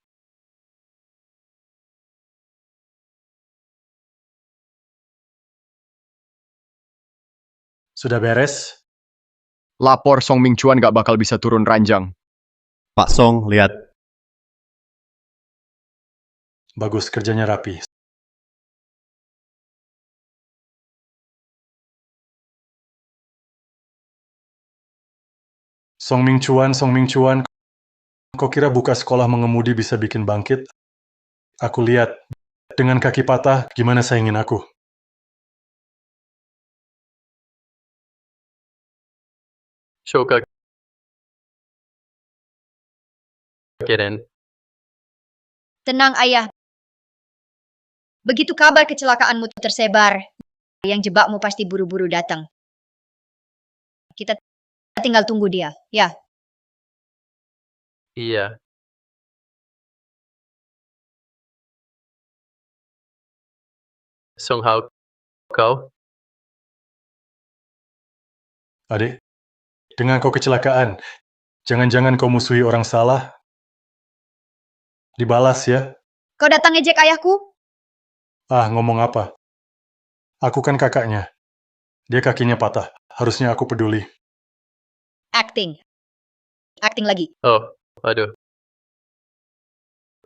Sudah beres? Lapor Song Mingchuan gak bakal bisa turun ranjang. Pak Song, lihat. Bagus, kerjanya rapi. Song Mingchuan, kau kira buka sekolah mengemudi bisa bikin bangkit? Aku lihat, dengan kaki patah, gimana saingin aku? Shoka Keren. Tenang, ayah. Begitu kabar kecelakaanmu tersebar, yang jebakmu pasti buru-buru datang. Kita tinggal tunggu dia, ya. Iya. Song Hao, kau? Adik, dengan kau kecelakaan, jangan-jangan kau musuhi orang salah? Dibalas ya. Kau datang ngejek ayahku? Ah, ngomong apa? Aku kan kakaknya. Dia kakinya patah. Harusnya aku peduli. Acting lagi. Oh, aduh.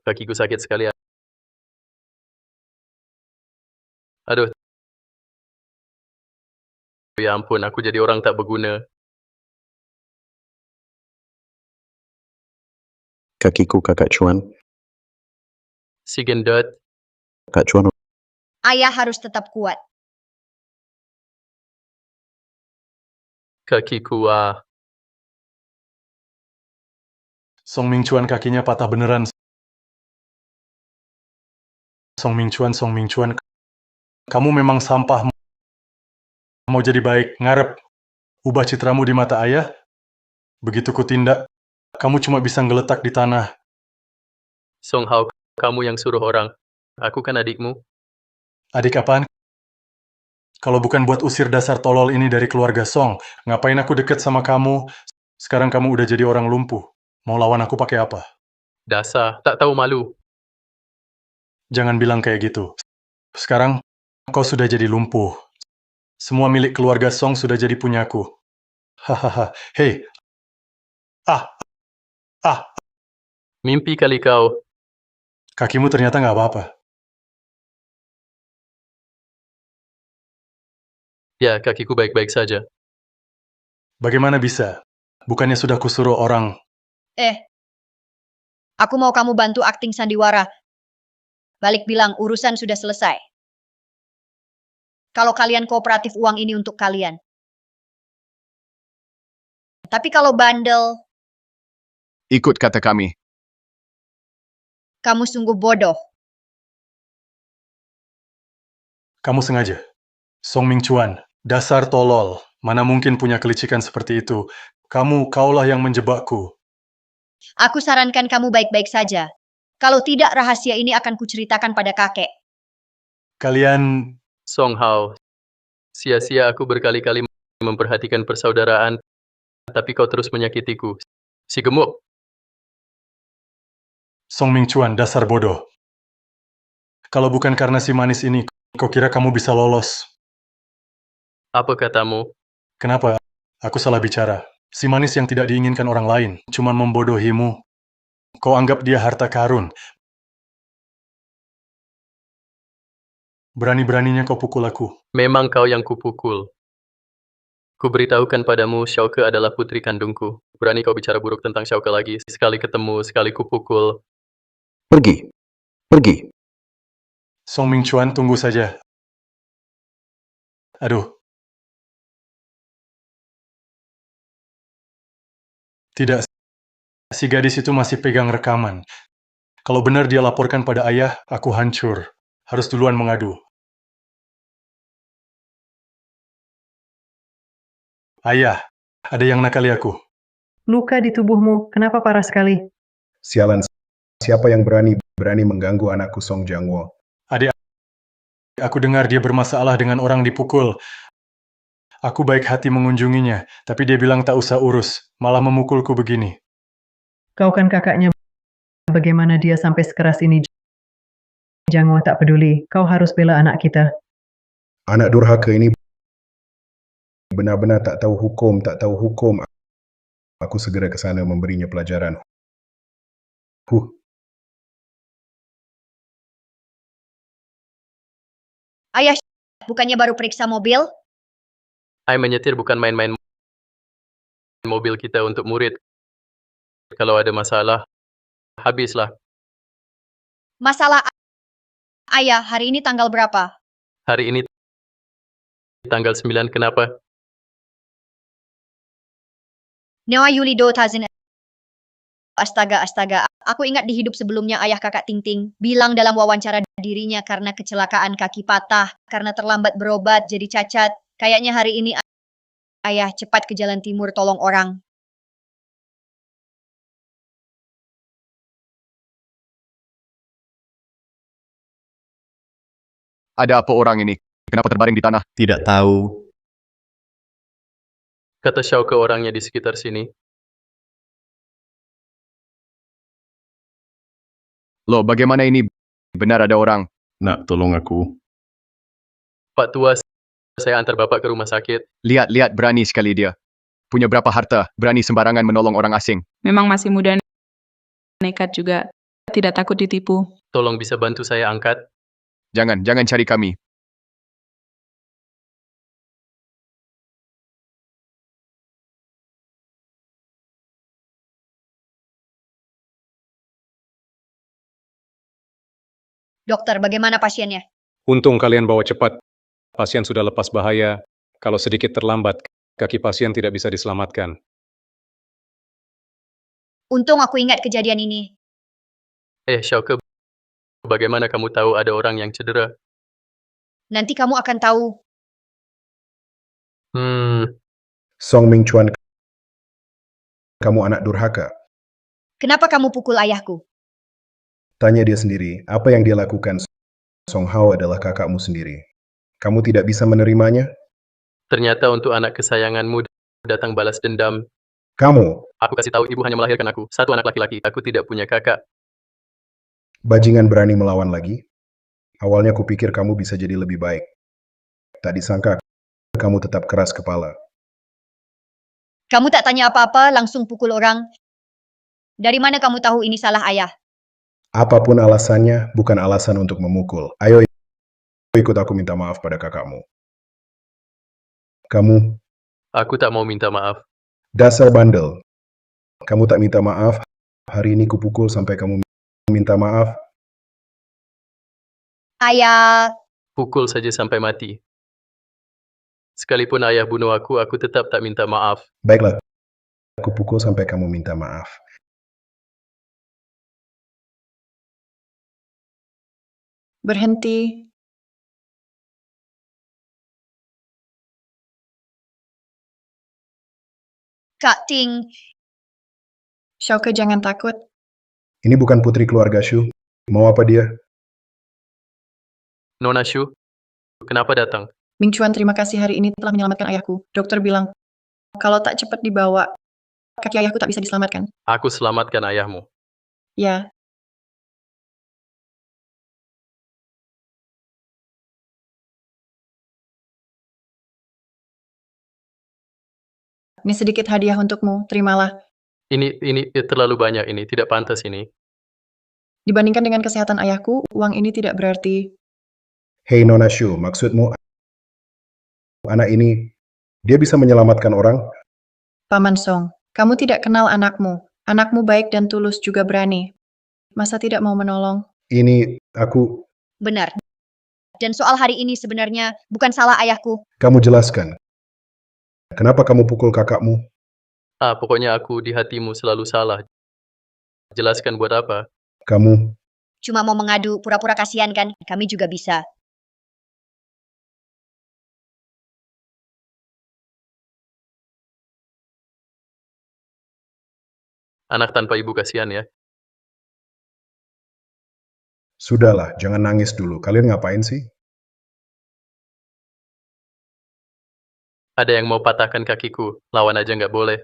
Kakiku sakit sekali. Aduh. Ya ampun, aku jadi orang tak berguna. Kakiku, Kakak Chuan. Si gendut. Kak Chuan, Ayah harus tetap kuat. Kakiku, Song Mingchuan kakinya patah beneran. Song Mingchuan, kamu memang sampah. Mau jadi baik, ngarep. Ubah citramu di mata ayah. Begitu ku tindak, kamu cuma bisa ngeletak di tanah. Song Hao, kamu yang suruh orang. Aku kan adikmu. Adik apaan? Kalau bukan buat usir dasar tolol ini dari keluarga Song, ngapain aku deket sama kamu? Sekarang kamu udah jadi orang lumpuh. Mau lawan aku pakai apa? Dasar, tak tahu malu. Jangan bilang kayak gitu. Sekarang, kau sudah jadi lumpuh. Semua milik keluarga Song sudah jadi punyaku. Hahaha, hei. Mimpi kali kau. Kakimu ternyata nggak apa-apa. Ya, kakiku baik-baik saja. Bagaimana bisa? Bukannya sudah kusuruh orang. Aku mau kamu bantu akting sandiwara. Balik bilang urusan sudah selesai. Kalau kalian kooperatif, uang ini untuk kalian. Tapi kalau bandel, Ikut kata kami. kamu sungguh bodoh. Kamu sengaja. Song Mingchuan, dasar tolol. Mana mungkin punya kelicikan seperti itu. Kaulah yang menjebakku. Aku sarankan kamu baik-baik saja. Kalau tidak, rahasia ini akan kuceritakan pada kakek. Kalian... Song Hao, sia-sia aku berkali-kali memperhatikan persaudaraan, tapi kau terus menyakitiku. Si gemuk. Song Mingchuan, dasar bodoh. Kalau bukan karena si manis ini, kau kira kamu bisa lolos? Apa katamu? Kenapa? Aku salah bicara. Si manis yang tidak diinginkan orang lain, cuma membodohimu. Kau anggap dia harta karun. Berani-beraninya kau pukul aku. Memang kau yang kupukul. Kuberitahukan padamu, Xiaoke adalah putri kandungku. Berani kau bicara buruk tentang Xiaoke lagi. Sekali ketemu, sekali kupukul. Pergi. Song Mingchuan, tunggu saja. Aduh. Tidak. Si gadis itu masih pegang rekaman. Kalau benar dia laporkan pada ayah, aku hancur. Harus duluan mengadu. Ayah, ada yang nakali aku. Luka di tubuhmu, kenapa parah sekali? Sialan, siapa yang berani mengganggu anakku Song Jiangwo? Adik, aku dengar dia bermasalah dengan orang dipukul. Aku baik hati mengunjunginya, tapi dia bilang tak usah urus, malah memukulku begini. Kau kan kakaknya, bagaimana dia sampai sekeras ini? Jiangwo tak peduli, kau harus bela anak kita. Anak durhaka ini benar-benar tak tahu hukum. Aku segera ke sana memberinya pelajaran. Ayah, bukannya baru periksa mobil? Menyetir bukan main-main. Mobil kita untuk murid. Kalau ada masalah, habislah. Masalah ayah, hari ini tanggal berapa? Hari ini tanggal 9, kenapa? Nyawa Yuli 2000. Astaga. Aku ingat di hidup sebelumnya ayah kakak Ting bilang dalam wawancara dirinya karena kecelakaan kaki patah, karena terlambat berobat jadi cacat. Kayaknya hari ini ayah cepat ke jalan timur tolong orang. Ada apa orang ini? Kenapa terbaring di tanah? Tidak tahu. Kata Xiaoke orangnya di sekitar sini. Loh, bagaimana ini? Benar ada orang? Nak, tolong aku. Pak Tua, saya antar Bapak ke rumah sakit. Lihat, berani sekali dia. Punya berapa harta, berani sembarangan menolong orang asing. Memang masih muda, nekat juga. tidak takut ditipu. Tolong bisa bantu saya angkat? Jangan cari kami. Dokter, bagaimana pasiennya? Untung kalian bawa cepat. Pasien sudah lepas bahaya. Kalau sedikit terlambat, kaki pasien tidak bisa diselamatkan. Untung aku ingat kejadian ini. Xiaoke, bagaimana kamu tahu ada orang yang cedera? Nanti kamu akan tahu. Song Mingchuan, kamu anak durhaka. Kenapa kamu pukul ayahku? Tanya dia sendiri, apa yang dia lakukan. Song Hao adalah kakakmu sendiri. Kamu tidak bisa menerimanya? Ternyata untuk anak kesayanganmu datang balas dendam. Kamu, Aku kasih tahu ibu hanya melahirkan aku, satu anak laki-laki. Aku tidak punya kakak. bajingan berani melawan lagi? Awalnya kupikir kamu bisa jadi lebih baik. Tak disangka kamu tetap keras kepala. Kamu tak tanya apa-apa, langsung pukul orang. Dari mana kamu tahu ini salah ayah? Apapun alasannya, bukan alasan untuk memukul. Ayo ikut aku minta maaf pada kakakmu. Kamu, Aku tak mau minta maaf. dasar bandel. Kamu tak minta maaf, hari ini kupukul sampai kamu minta maaf. Ayah, Pukul saja sampai mati. Sekalipun ayah bunuh aku tetap tak minta maaf. Baiklah, aku pukul sampai kamu minta maaf. Berhenti. Kak Ting. Xiaoke, jangan takut. Ini bukan putri keluarga Shu. Mau apa dia? Nona Shu, kenapa datang? Mingchuan, terima kasih hari ini telah menyelamatkan ayahku. Dokter bilang, kalau tak cepat dibawa, kaki ayahku tak bisa diselamatkan. Aku selamatkan ayahmu. Ya, ini sedikit hadiah untukmu, terimalah. Ini terlalu banyak ini, tidak pantas ini. Dibandingkan dengan kesehatan ayahku, uang ini tidak berarti. Hei Nona Shu, maksudmu anak ini, dia bisa menyelamatkan orang? Paman Song, kamu tidak kenal anakmu. Anakmu baik dan tulus juga berani. Masa tidak mau menolong? Ini, aku, Benar. Dan soal hari ini sebenarnya bukan salah ayahku. kamu jelaskan. Kenapa kamu pukul kakakmu? Pokoknya aku di hatimu selalu salah. Jelaskan buat apa? Kamu, Cuma mau mengadu, pura-pura kasihan kan? Kami juga bisa. Anak tanpa ibu kasihan ya. sudahlah, jangan nangis dulu. Kalian ngapain sih? Ada yang mau patahkan kakiku, lawan aja nggak boleh.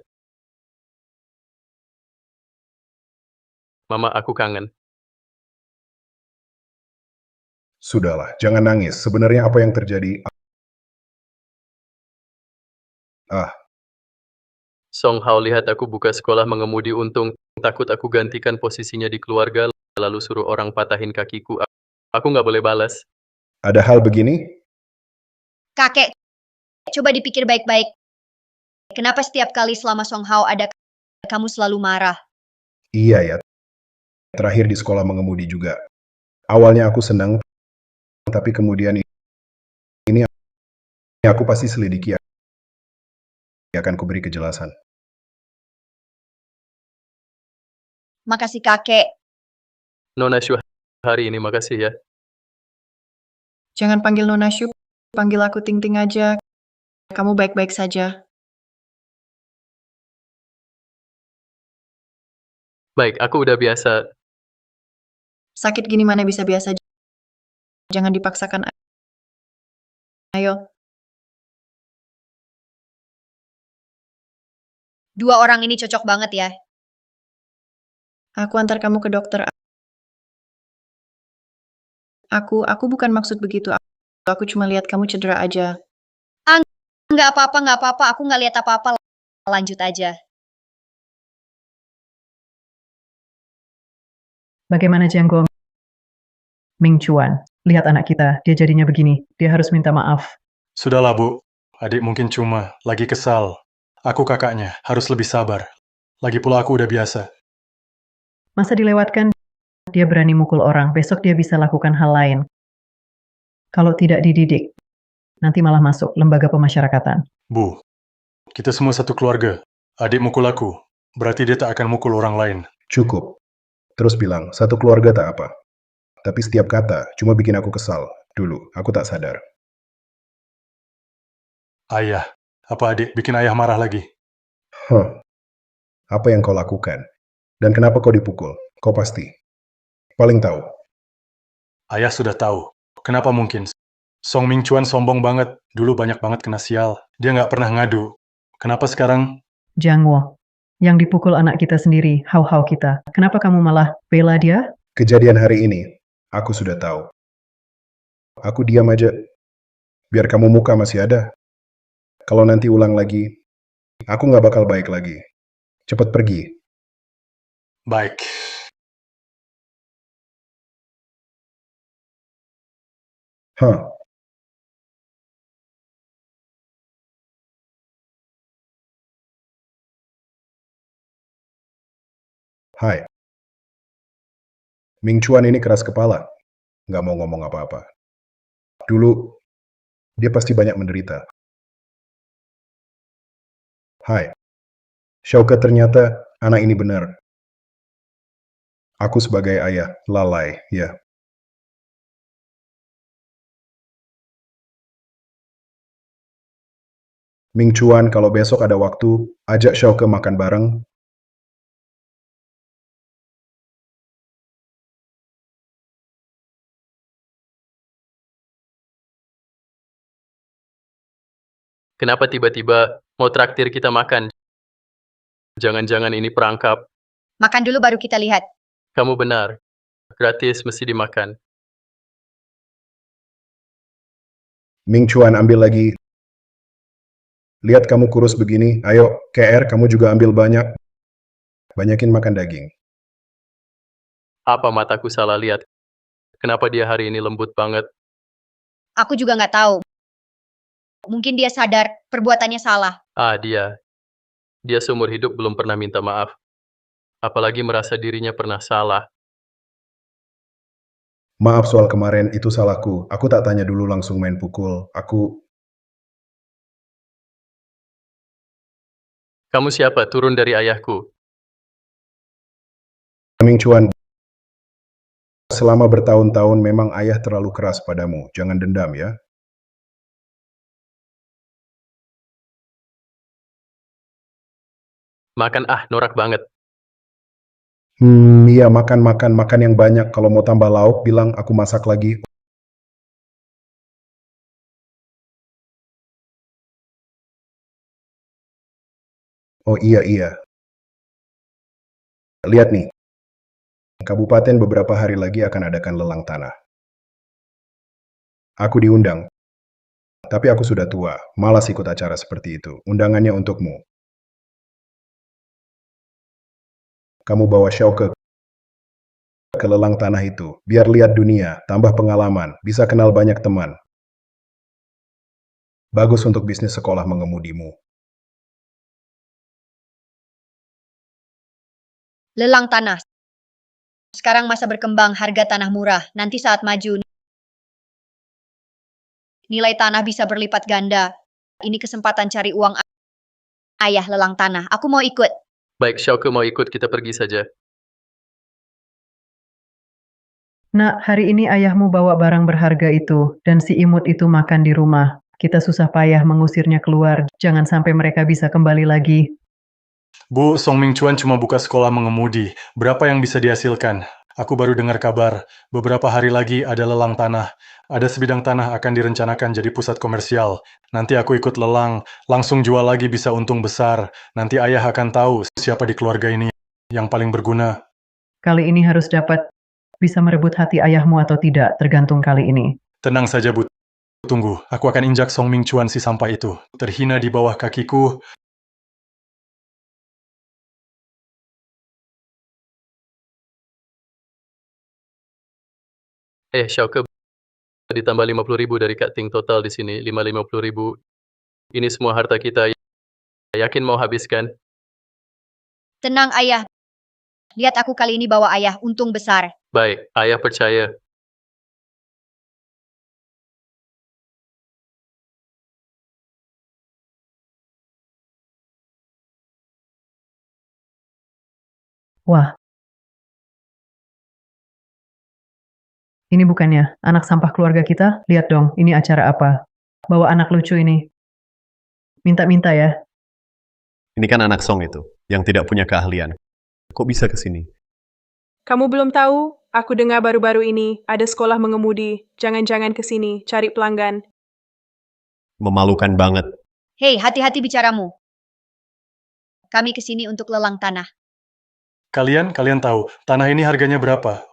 Mama, aku kangen. Sudahlah, jangan nangis. Sebenarnya apa yang terjadi? Song Hao lihat aku buka sekolah mengemudi untung, takut aku gantikan posisinya di keluarga, lalu suruh orang patahin kakiku. Aku nggak boleh balas. Ada hal begini? Kakek, coba dipikir baik-baik. Kenapa setiap kali selama Song Hao ada, kamu selalu marah? Iya ya. Terakhir di sekolah mengemudi juga. Awalnya aku senang, tapi kemudian ini aku pasti selidiki, akan kuberi kejelasan. Makasih kakek. Nona Shu, hari ini makasih ya. Jangan panggil Nona Shu, panggil aku Ting Ting aja. Kamu baik-baik saja. Baik, aku udah biasa. Sakit gini mana bisa biasa. Jangan dipaksakan. Ayo, Dua orang ini cocok banget ya. aku antar kamu ke dokter. Aku bukan maksud begitu. Aku cuma lihat kamu cedera aja. Nggak apa-apa. Aku nggak lihat apa-apa. Lanjut aja. Bagaimana Jianggo? Ming Chuan, lihat anak kita, dia jadinya begini. Dia harus minta maaf. Sudahlah, Bu. Adik mungkin cuma lagi kesal. Aku kakaknya, harus lebih sabar. Lagi pula aku udah biasa. Masa dilewatkan, dia berani mukul orang. Besok dia bisa lakukan hal lain. Kalau tidak dididik, nanti malah masuk lembaga pemasyarakatan. Bu, kita semua satu keluarga. Adik mukul aku, berarti dia tak akan mukul orang lain. Cukup. Terus bilang, satu keluarga tak apa. Tapi setiap kata cuma bikin aku kesal. Dulu, aku tak sadar. Ayah, apa adik bikin ayah marah lagi? Apa yang kau lakukan? Dan kenapa kau dipukul? Kau pasti. Paling tahu. Ayah sudah tahu. Kenapa mungkin? Song Ming Chuan sombong banget. Dulu banyak banget kena sial. Dia nggak pernah ngadu. Kenapa sekarang? Jiangwo, yang dipukul anak kita sendiri, hau-hau kita. Kenapa kamu malah bela dia? Kejadian hari ini, aku sudah tahu. Aku diam aja. Biar kamu muka masih ada. Kalau nanti ulang lagi, aku nggak bakal baik lagi. Cepat pergi. Baik. Hai. Ming Chuan ini keras kepala. Nggak mau ngomong apa-apa. Dulu, dia pasti banyak menderita. Hai. Shaukat, ternyata anak ini benar. Aku sebagai ayah, lalai, ya. Ming Chuan, kalau besok ada waktu, ajak Shaukat makan bareng. Kenapa tiba-tiba mau traktir kita makan? Jangan-jangan ini perangkap. Makan dulu baru kita lihat. Kamu benar. Gratis mesti dimakan. Ming Chuan, ambil lagi. Lihat kamu kurus begini. Ayo, KR, kamu juga ambil banyak. Banyakin makan daging. Apa mataku salah lihat? Kenapa dia hari ini lembut banget? Aku juga nggak tahu. Mungkin dia sadar perbuatannya salah. Dia. Dia seumur hidup belum pernah minta maaf. Apalagi merasa dirinya pernah salah. Maaf soal kemarin, itu salahku. Aku tak tanya dulu langsung main pukul. Kamu siapa? Turun dari ayahku. Ming Chuan, selama bertahun-tahun memang ayah terlalu keras padamu. Jangan dendam ya. Makan norak banget. Iya, makan yang banyak. Kalau mau tambah lauk, bilang aku masak lagi. Oh iya. Lihat nih. Kabupaten beberapa hari lagi akan adakan lelang tanah. Aku diundang. Tapi aku sudah tua, malas ikut acara seperti itu. Undangannya untukmu. Kamu bawa Shaukat ke lelang tanah itu, biar lihat dunia, tambah pengalaman, bisa kenal banyak teman. Bagus untuk bisnis sekolah mengemudimu. Lelang tanah. Sekarang masa berkembang, harga tanah murah. Nanti saat maju, nilai tanah bisa berlipat ganda. Ini kesempatan cari uang ayah lelang tanah. Aku mau ikut. Baik, Shaukat mau ikut, kita pergi saja. Nak, hari ini ayahmu bawa barang berharga itu, dan si imut itu makan di rumah. Kita susah payah mengusirnya keluar, jangan sampai mereka bisa kembali lagi. Bu, Song Ming Chuan cuma buka sekolah mengemudi. Berapa yang bisa dihasilkan? Aku baru dengar kabar, beberapa hari lagi ada lelang tanah. Ada sebidang tanah akan direncanakan jadi pusat komersial. Nanti aku ikut lelang, langsung jual lagi bisa untung besar. Nanti ayah akan tahu siapa di keluarga ini yang paling berguna. Kali ini harus dapat, bisa merebut hati ayahmu atau tidak, tergantung kali ini. Tenang saja, Bu. Tunggu, aku akan injak Song Ming Chuan si sampah itu. Terhina di bawah kakiku, Syauke, ditambah 50.000 dari Kak Ting, total di sini 50.000. Ini semua harta kita. Yakin mau habiskan? Tenang ayah. Lihat aku kali ini bawa ayah untung besar. Baik, ayah percaya. Wah. Ini bukannya anak sampah keluarga kita? Lihat dong, ini acara apa? Bawa anak lucu ini. Minta-minta ya. Ini kan anak Song itu, yang tidak punya keahlian. Kok bisa ke sini? Kamu belum tahu? Aku dengar baru-baru ini ada sekolah mengemudi. Jangan-jangan ke sini cari pelanggan. Memalukan banget. Hei, hati-hati bicaramu. Kami ke sini untuk lelang tanah. Kalian tahu, tanah ini harganya berapa?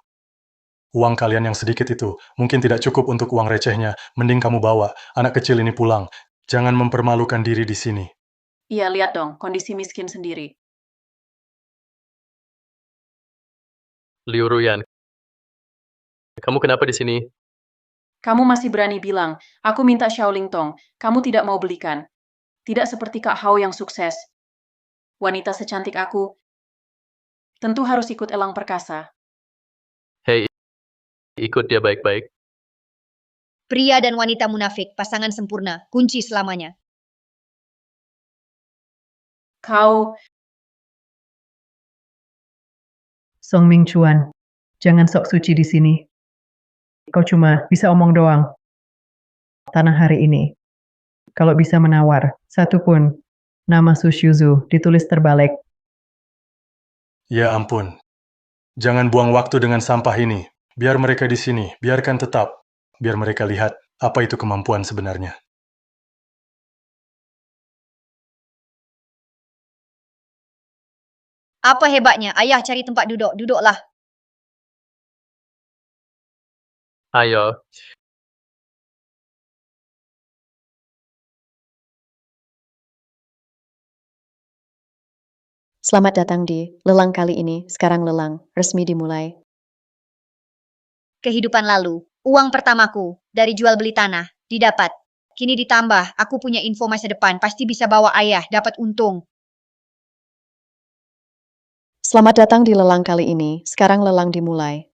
Uang kalian yang sedikit itu mungkin tidak cukup untuk uang recehnya. Mending kamu bawa anak kecil ini pulang. Jangan mempermalukan diri di sini. Iya, lihat dong, kondisi miskin sendiri. Liu Ruyan, kamu kenapa di sini? Kamu masih berani bilang, aku minta Xiaoling Tong, kamu tidak mau belikan. Tidak seperti Kak Hao yang sukses. Wanita secantik aku, tentu harus ikut elang perkasa. Hei, ikut dia baik-baik. Pria dan wanita munafik, pasangan sempurna, kunci selamanya. Kau, Song Ming Chuan, jangan sok suci di sini. Kau cuma bisa omong doang. Tanah hari ini. Kalau bisa menawar, satu pun nama Su Shuzu ditulis terbalik. Ya ampun. Jangan buang waktu dengan sampah ini. Biar mereka di sini, biarkan tetap. Biar mereka lihat apa itu kemampuan sebenarnya. Apa hebatnya? Ayah cari tempat duduk. Duduklah. Ayo. Selamat datang di lelang kali ini. Sekarang lelang resmi dimulai. Kehidupan lalu, uang pertamaku dari jual beli tanah didapat. Kini ditambah, aku punya info masa depan, pasti bisa bawa ayah dapat untung. Selamat datang di lelang kali ini. Sekarang lelang dimulai.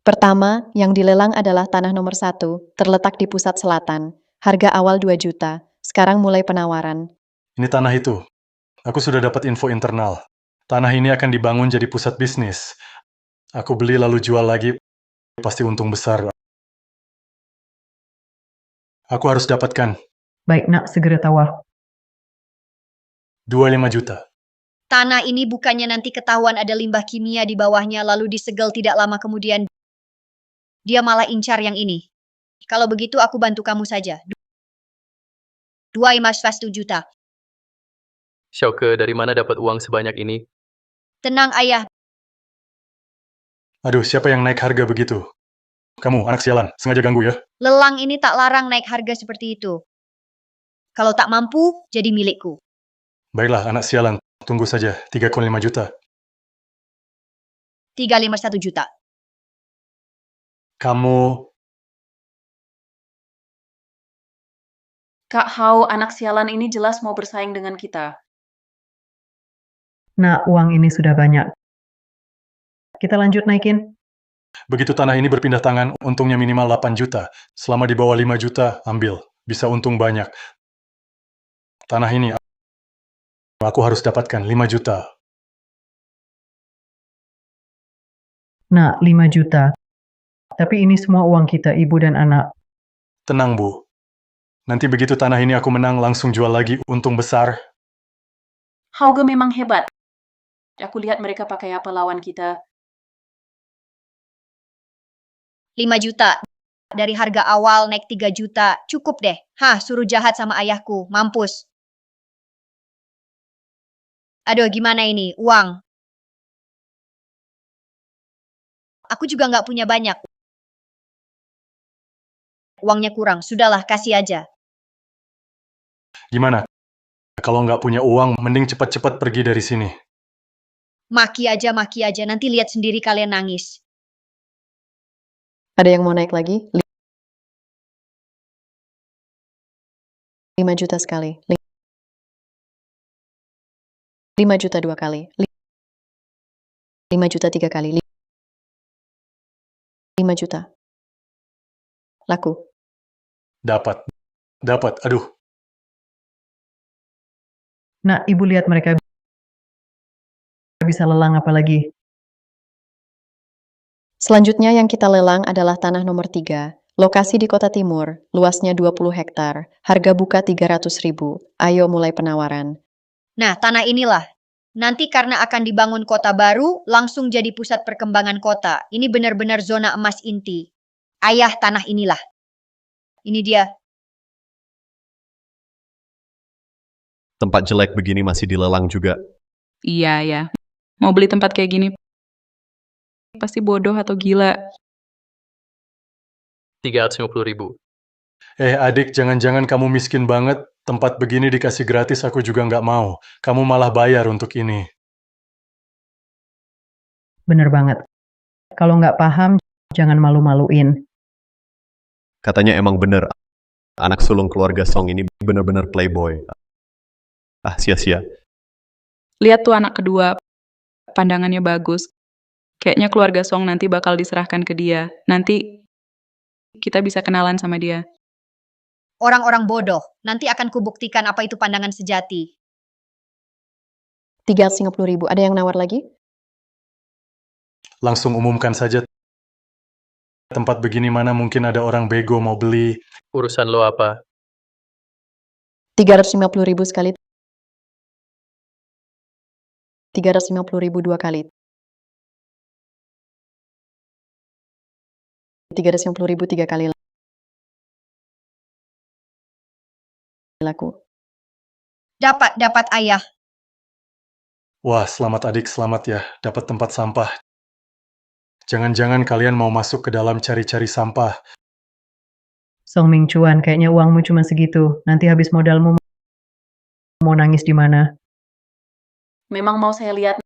Pertama, yang dilelang adalah tanah nomor 1, terletak di pusat selatan. Harga awal 2 juta. Sekarang mulai penawaran. Ini tanah itu. Aku sudah dapat info internal. Tanah ini akan dibangun jadi pusat bisnis. Aku beli lalu jual lagi, pasti untung besar. Aku harus dapatkan Baik nak, segera tawar. 25 juta. Tanah ini bukannya nanti ketahuan ada limbah kimia di bawahnya lalu disegel tidak lama kemudian. Dia malah incar yang ini. Kalau begitu aku bantu kamu saja. 2,1 juta. Syauke, dari mana dapat uang sebanyak ini? Tenang ayah. Aduh, siapa yang naik harga begitu? Kamu, anak sialan, sengaja ganggu ya? Lelang ini tak larang naik harga seperti itu. Kalau tak mampu, jadi milikku. Baiklah, anak sialan, tunggu saja. 3,5 juta. 3,1 juta. Kamu... Kak Hao, anak sialan ini jelas mau bersaing dengan kita. Nah, uang ini sudah banyak. Kita lanjut naikin. Begitu tanah ini berpindah tangan, untungnya minimal 8 juta. Selama di bawah 5 juta, ambil. Bisa untung banyak. Tanah ini, aku harus dapatkan 5 juta. Nah, 5 juta. Tapi ini semua uang kita, ibu dan anak. Tenang, Bu. Nanti begitu tanah ini aku menang, langsung jual lagi, untung besar. Hauge memang hebat. Aku lihat mereka pakai apa lawan kita. 5 juta. Dari harga awal naik 3 juta. Cukup deh. Suruh jahat sama ayahku. Mampus. Aduh, gimana ini? Uang. Aku juga nggak punya banyak. Uangnya kurang. Sudahlah, kasih aja. Gimana? Kalau nggak punya uang, mending cepat-cepat pergi dari sini. Maki aja. Nanti lihat sendiri kalian nangis. Ada yang mau naik lagi? 5 juta sekali. 5 juta 2 kali. 5 juta 3 kali. 5 juta. Laku. Dapat. Dapat. Aduh. Nah, ibu lihat mereka bisa lelang apalagi. Selanjutnya yang kita lelang adalah tanah nomor 3. Lokasi di Kota Timur, luasnya 20 hektar, harga buka 300.000. Ayo mulai penawaran. Nah, tanah inilah. Nanti karena akan dibangun kota baru, langsung jadi pusat perkembangan kota. Ini benar-benar zona emas inti. Ayah, tanah inilah. Ini dia. Tempat jelek begini masih dilelang juga. Iya, ya. Mau beli tempat kayak gini pasti bodoh atau gila. 350.000. Adik, jangan-jangan kamu miskin banget. Tempat begini dikasih gratis aku juga nggak mau. Kamu malah bayar untuk ini. Bener banget. Kalau nggak paham, jangan malu-maluin. Katanya emang bener. Anak sulung keluarga Song ini bener-bener playboy. Ah, sia-sia. Lihat tuh anak kedua, pandangannya bagus. Kayaknya keluarga Song nanti bakal diserahkan ke dia. Nanti kita bisa kenalan sama dia. Orang-orang bodoh. Nanti akan kubuktikan apa itu pandangan sejati. 350.000. Ada yang nawar lagi? Langsung umumkan saja. Tempat begini mana mungkin ada orang bego mau beli. Urusan lo apa? 350.000 sekali. 350.000 2 kali. 350.000 3 kali. Laku. Dapat ayah. Wah, selamat adik, selamat ya. Dapat tempat sampah. Jangan-jangan kalian mau masuk ke dalam cari-cari sampah. Song Ming Chuan, kayaknya uangmu cuma segitu. Nanti habis modalmu mau nangis di mana? Memang mau saya lihat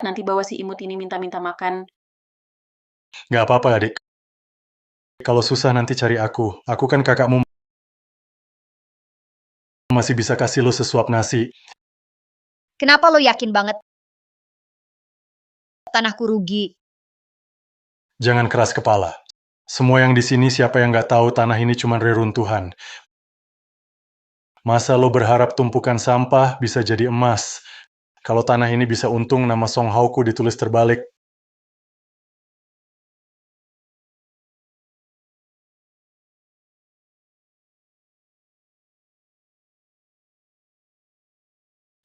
nanti bawa si imut ini minta-minta makan. Nggak apa-apa adik. Kalau susah nanti cari aku. Aku kan kakakmu. Masih bisa kasih lo sesuap nasi. Kenapa lo yakin banget tanahku rugi? Jangan keras kepala. Semua yang di sini siapa yang nggak tahu tanah ini cuma reruntuhan. Masa lo berharap tumpukan sampah bisa jadi emas? Kalau tanah ini bisa untung, nama Song Hao-ku ditulis terbalik.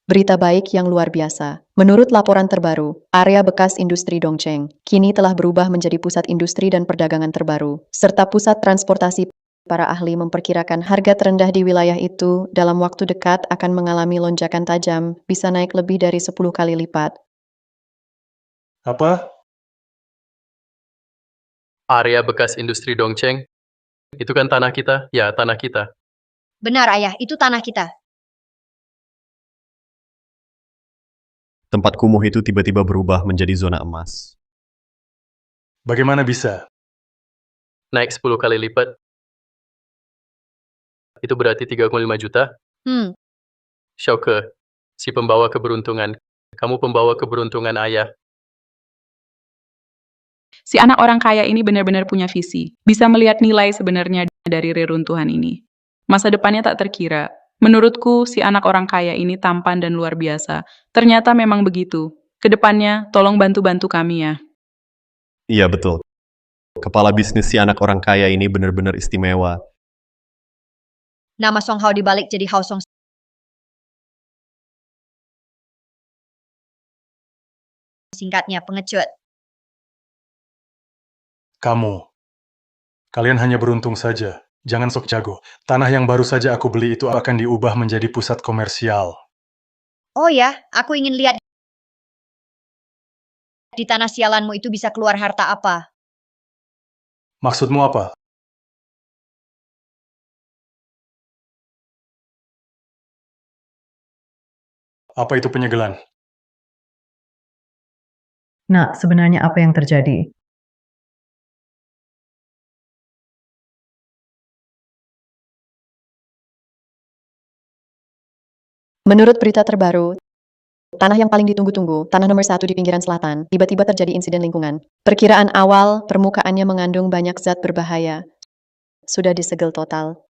Berita baik yang luar biasa. Menurut laporan terbaru, area bekas industri Dongcheng kini telah berubah menjadi pusat industri dan perdagangan terbaru, serta pusat transportasi. Para ahli memperkirakan harga terendah di wilayah itu dalam waktu dekat akan mengalami lonjakan tajam, bisa naik lebih dari 10 kali lipat. Apa? Area bekas industri Dongcheng? Itu kan tanah kita? Ya, tanah kita. Benar ayah, itu tanah kita. Tempat kumuh itu tiba-tiba berubah menjadi zona emas. Bagaimana bisa? Naik 10 kali lipat. Itu berarti 35 juta. Xiaoke, si pembawa keberuntungan. Kamu pembawa keberuntungan ayah. Si anak orang kaya ini benar-benar punya visi. Bisa melihat nilai sebenarnya dari reruntuhan ini. Masa depannya tak terkira. Menurutku, si anak orang kaya ini tampan dan luar biasa. Ternyata memang begitu. Kedepannya, tolong bantu-bantu kami ya. Iya, betul. Kepala bisnis si anak orang kaya ini benar-benar istimewa. Nama Song Hao dibalik jadi Hao Song. Singkatnya, pengecut. Kalian hanya beruntung saja. Jangan sok jago. Tanah yang baru saja aku beli itu akan diubah menjadi pusat komersial. Oh ya, aku ingin lihat di tanah sialanmu itu bisa keluar harta apa. Maksudmu apa? Apa itu penyegelan? Nah, sebenarnya apa yang terjadi? Menurut berita terbaru, tanah yang paling ditunggu-tunggu, tanah nomor 1 di pinggiran selatan, tiba-tiba terjadi insiden lingkungan. Perkiraan awal, permukaannya mengandung banyak zat berbahaya. Sudah disegel total.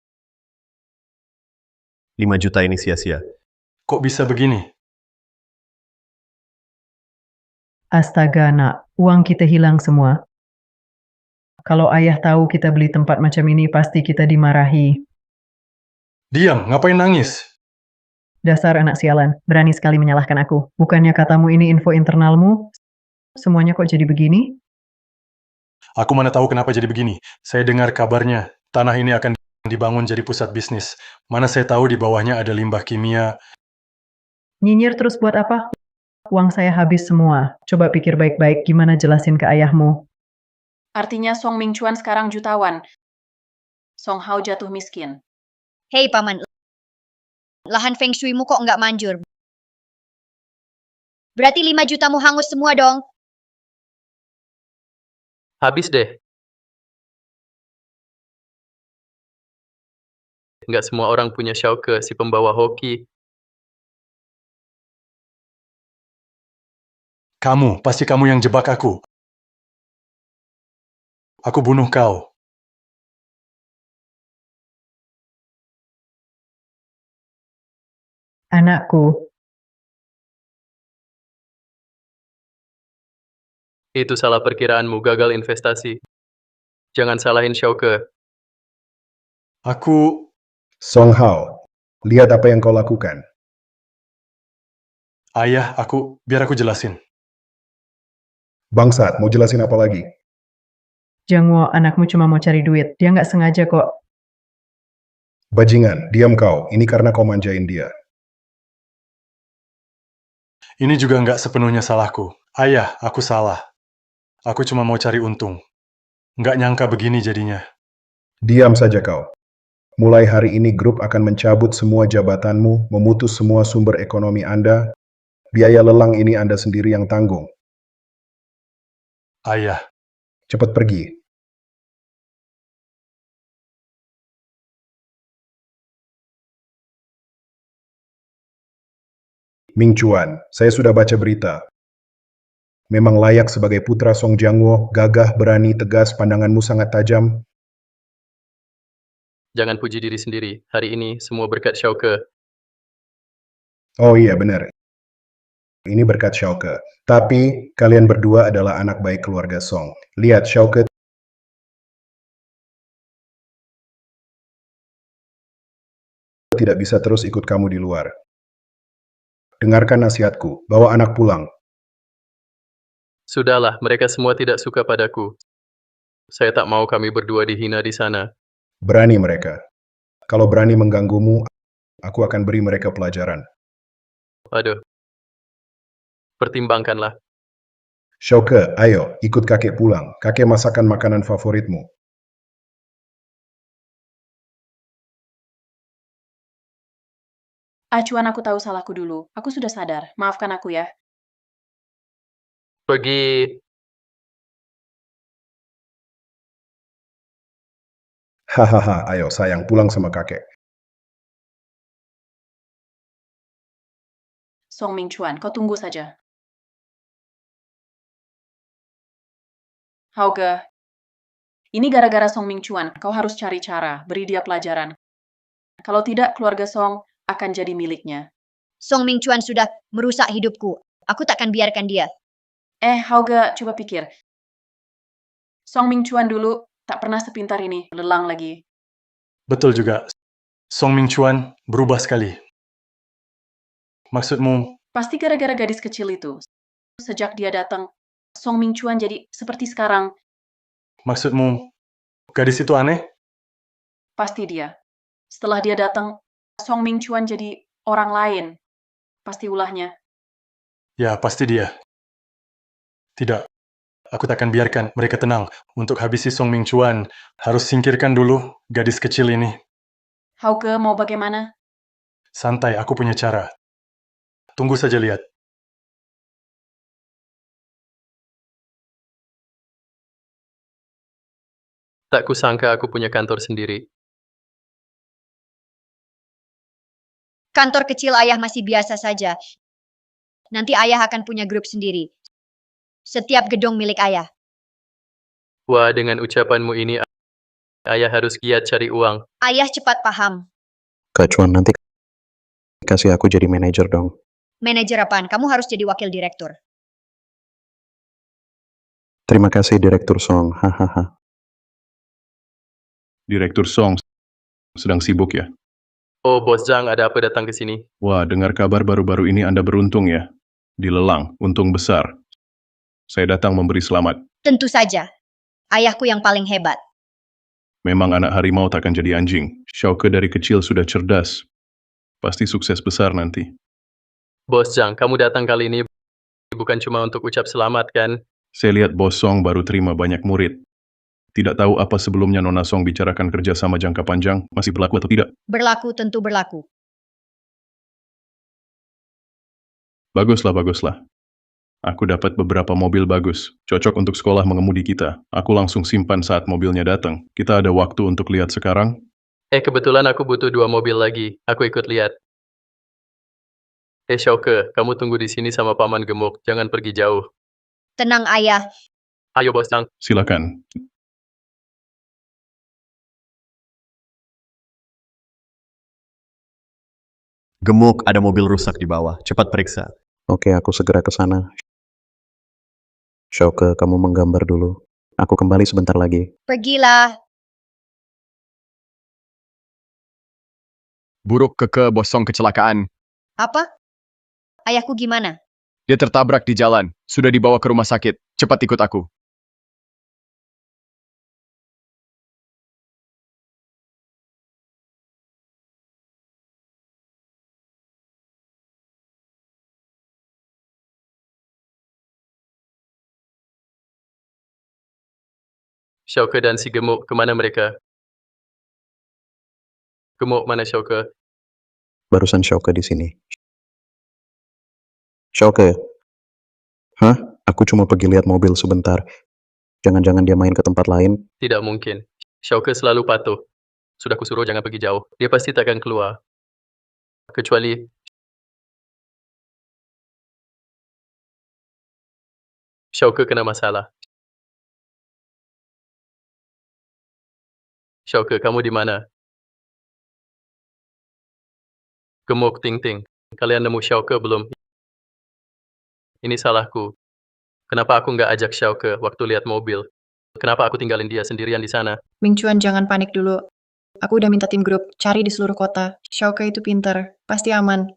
5 juta ini sia-sia. Kok bisa begini? Astaga, nak, uang kita hilang semua. Kalau ayah tahu kita beli tempat macam ini, pasti kita dimarahi. Diam, ngapain nangis? Dasar anak sialan, berani sekali menyalahkan aku. Bukannya katamu ini info internalmu? Semuanya kok jadi begini? Aku mana tahu kenapa jadi begini. Saya dengar kabarnya, tanah ini akan dibangun jadi pusat bisnis. Mana saya tahu di bawahnya ada limbah kimia. Nyinyir terus buat apa? Uang saya habis semua. Coba pikir baik-baik gimana jelasin ke ayahmu. Artinya Song Mingchuan sekarang jutawan. Song Hao jatuh miskin. Hei paman, lahan feng shui-mu kok nggak manjur? Berarti 5 jutamu hangus semua dong. Habis deh. Nggak semua orang punya Xiaoke, si pembawa hoki. Pasti kamu yang jebak aku. Aku bunuh kau. Anakku, Itu salah perkiraanmu, gagal investasi. Jangan salahin Xiaoke. Aku... Song Hao, lihat apa yang kau lakukan. Ayah, biar aku jelasin. Bangsat, mau jelasin apa lagi? Jangwo, anakmu cuma mau cari duit. Dia nggak sengaja kok. Bajingan, diam kau. Ini karena kau manjain dia. Ini juga nggak sepenuhnya salahku. Ayah, aku salah. Aku cuma mau cari untung. Nggak nyangka begini jadinya. Diam saja kau. Mulai hari ini grup akan mencabut semua jabatanmu, memutus semua sumber ekonomi Anda. Biaya lelang ini Anda sendiri yang tanggung. Ayah. Cepat pergi. Ming Chuan, saya sudah baca berita. Memang layak sebagai putra Song Jiangwo, gagah, berani, tegas, pandanganmu sangat tajam. Jangan puji diri sendiri. Hari ini semua berkat Xiaoke. Oh iya, benar. Ini berkat Xiaoke. Tapi, kalian berdua adalah anak baik keluarga Song. Lihat, Xiaoke tidak bisa terus ikut kamu di luar. Dengarkan nasihatku, bawa anak pulang. Sudahlah, mereka semua tidak suka padaku. Saya tak mau kami berdua dihina di sana. Berani mereka. Kalau berani mengganggumu, aku akan beri mereka pelajaran. Aduh. Pertimbangkanlah. Xiaoke, ayo, ikut kakek pulang. Kakek masakan makanan favoritmu. Acuan, aku tahu salahku dulu. Aku sudah sadar. Maafkan aku ya. Pergi. Hahaha, ayo sayang, pulang sama kakek. Song Mingchuan, kau tunggu saja. Hauge, ini gara-gara Song Mingchuan. Kau harus cari cara, beri dia pelajaran. Kalau tidak, keluarga Song akan jadi miliknya. Song Mingchuan sudah merusak hidupku. Aku takkan biarkan dia. Hauge, coba pikir. Song Mingchuan dulu tak pernah sepintar ini, lelang lagi. Betul juga. Song Mingchuan berubah sekali. Maksudmu? Pasti gara-gara gadis kecil itu. Sejak dia datang, Song Mingchuan jadi seperti sekarang. Maksudmu, gadis itu aneh? Pasti dia. Setelah dia datang, Song Mingchuan jadi orang lain. Pasti ulahnya. Ya, pasti dia. Tidak. Aku takkan biarkan mereka tenang. Untuk habisi Song Mingchuan, harus singkirkan dulu gadis kecil ini. Hauke, mau bagaimana? Santai, aku punya cara. Tunggu saja lihat. Tak kusangka aku punya kantor sendiri. Kantor kecil ayah masih biasa saja. Nanti ayah akan punya grup sendiri. Setiap gedung milik ayah. Wah, dengan ucapanmu ini, ayah harus giat cari uang. Ayah cepat paham. Kak Cuan, nanti kasih aku jadi manajer dong. Manajer apaan? Kamu harus jadi wakil direktur. Terima kasih Direktur Song, hahaha. Direktur Song sedang sibuk ya? Oh, Bos Zhang, ada apa datang ke sini? Wah, dengar kabar baru-baru ini Anda beruntung ya. Dilelang, untung besar. Saya datang memberi selamat. Tentu saja. Ayahku yang paling hebat. Memang anak harimau takkan jadi anjing. Xiaoke dari kecil sudah cerdas. Pasti sukses besar nanti. Bos Zhang, kamu datang kali ini bukan cuma untuk ucap selamat, kan? Saya lihat Bos Song baru terima banyak murid. Tidak tahu apa sebelumnya Nona Song bicarakan kerjasama jangka panjang, masih berlaku atau tidak? Berlaku, tentu berlaku. Baguslah, baguslah. Aku dapat beberapa mobil bagus, cocok untuk sekolah mengemudi kita. Aku langsung simpan saat mobilnya datang. Kita ada waktu untuk lihat sekarang? Kebetulan aku butuh 2 mobil lagi. Aku ikut lihat. Xiaoke, kamu tunggu di sini sama Paman Gemuk. Jangan pergi jauh. Tenang, ayah. Ayo, Bos Zhang. Silakan. Gemuk, ada mobil rusak di bawah. Cepat periksa. Oke, aku segera ke sana. Xiaoke, kamu menggambar dulu. Aku kembali sebentar lagi. Pergilah. Buruk Keke Bos Song kecelakaan. Apa? Ayahku gimana? Dia tertabrak di jalan. Sudah dibawa ke rumah sakit. Cepat ikut aku. Xiaoke dan si Gemuk, kemana mereka? Gemuk, mana Xiaoke? Barusan Xiaoke di sini. Xiaoke. Hah? Aku cuma pergi lihat mobil sebentar. Jangan-jangan dia main ke tempat lain? Tidak mungkin. Xiaoke selalu patuh. Sudah kusuruh jangan pergi jauh. Dia pasti takkan keluar. Kecuali Xiaoke kena masalah. Xiaoke, kamu di mana? Gemuk, Ting Ting. Kalian nemu Xiaoke belum? Ini salahku. Kenapa aku nggak ajak Xiaoke waktu lihat mobil? Kenapa aku tinggalin dia sendirian di sana? Ming Chuan, jangan panik dulu. Aku udah minta tim grup, cari di seluruh kota. Xiaoke itu pinter, pasti aman.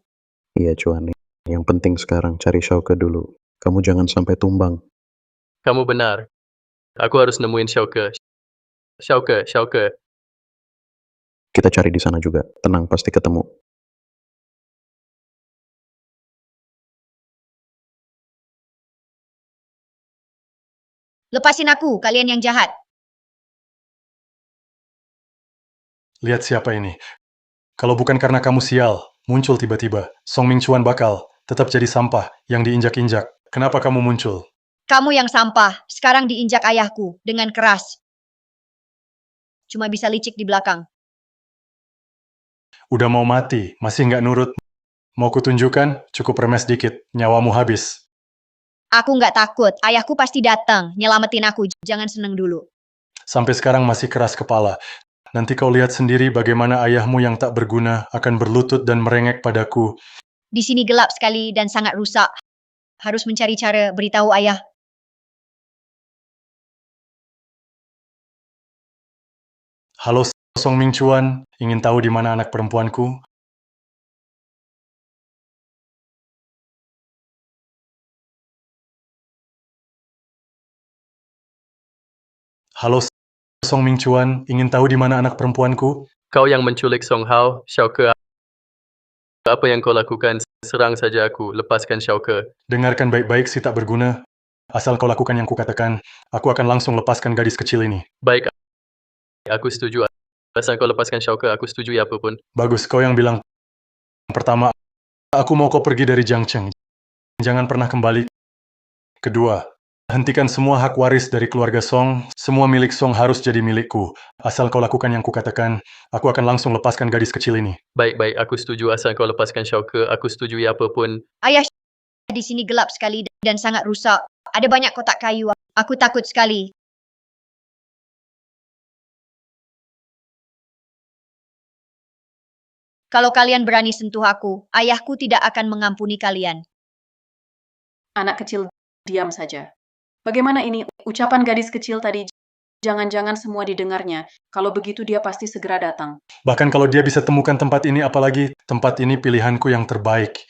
Iya, Cuan. Yang penting sekarang cari Xiaoke dulu. Kamu jangan sampai tumbang. Kamu benar. Aku harus nemuin Xiaoke. Xiaoke, Xiaoke. Kita cari di sana juga. Tenang, pasti ketemu. Lepasin aku, kalian yang jahat. Lihat siapa ini. Kalau bukan karena kamu sial, muncul tiba-tiba. Song Ming Chuan bakal tetap jadi sampah yang diinjak-injak. Kenapa kamu muncul? Kamu yang sampah, sekarang diinjak ayahku dengan keras. Cuma bisa licik di belakang. Udah mau mati, masih nggak nurut. Mau kutunjukkan, cukup remes dikit, nyawamu habis. Aku nggak takut, ayahku pasti datang, nyelamatin aku, jangan seneng dulu. Sampai sekarang masih keras kepala. Nanti kau lihat sendiri bagaimana ayahmu yang tak berguna akan berlutut dan merengek padaku. Di sini gelap sekali dan sangat rusak. Harus mencari cara beritahu ayah. Halo Song Ming Chuan, ingin tahu di mana anak perempuanku? Halo Song Ming Chuan, ingin tahu di mana anak perempuanku? Kau yang menculik Song Hao, Xiaoke. Apa yang kau lakukan? Serang saja aku, lepaskan Xiaoke. Dengarkan baik-baik si tak berguna. Asal kau lakukan yang kukatakan, aku akan langsung lepaskan gadis kecil ini. Baik, aku setuju. Asal kau lepaskan Xiaoke, aku setuju ya apapun. Bagus, kau yang bilang pertama, aku mau kau pergi dari Jiangcheng. Jangan pernah kembali. Kedua, hentikan semua hak waris dari keluarga Song. Semua milik Song harus jadi milikku. Asal kau lakukan yang kukatakan, aku akan langsung lepaskan gadis kecil ini. Baik-baik, aku setuju asal kau lepaskan Xiaoke. Aku setuju ya apapun. Ayah, di sini gelap sekali dan sangat rusak. Ada banyak kotak kayu. Aku takut sekali. Kalau kalian berani sentuh aku, ayahku tidak akan mengampuni kalian. Anak kecil, diam saja. Bagaimana ini? Ucapan gadis kecil tadi, jangan-jangan semua didengarnya. Kalau begitu dia pasti segera datang. Bahkan kalau dia bisa temukan tempat ini, apalagi tempat ini pilihanku yang terbaik.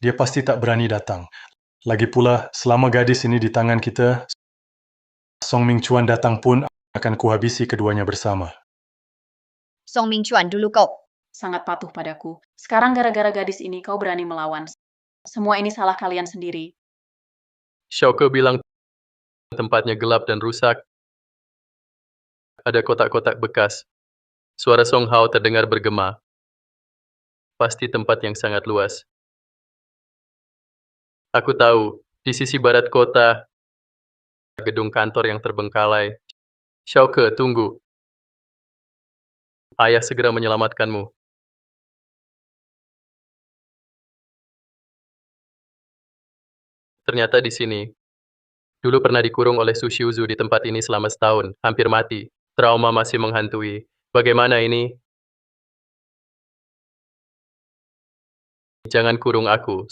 Dia pasti tak berani datang. Lagi pula, selama gadis ini di tangan kita, Song Mingchuan datang pun akan kuhabisi keduanya bersama. Song Mingchuan, dulu kau. Sangat patuh padaku. Sekarang gara-gara gadis ini kau berani melawan. Semua ini salah kalian sendiri. Xiaoke bilang tempatnya gelap dan rusak. Ada kotak-kotak bekas. Suara Song Hao terdengar bergema. Pasti tempat yang sangat luas. Aku tahu, di sisi barat kota, gedung kantor yang terbengkalai. Xiaoke, tunggu. Ayah segera menyelamatkanmu. Ternyata di sini. Dulu pernah dikurung oleh Su Xiuzu di tempat ini selama setahun, hampir mati. Trauma masih menghantui. Bagaimana ini? Jangan kurung aku.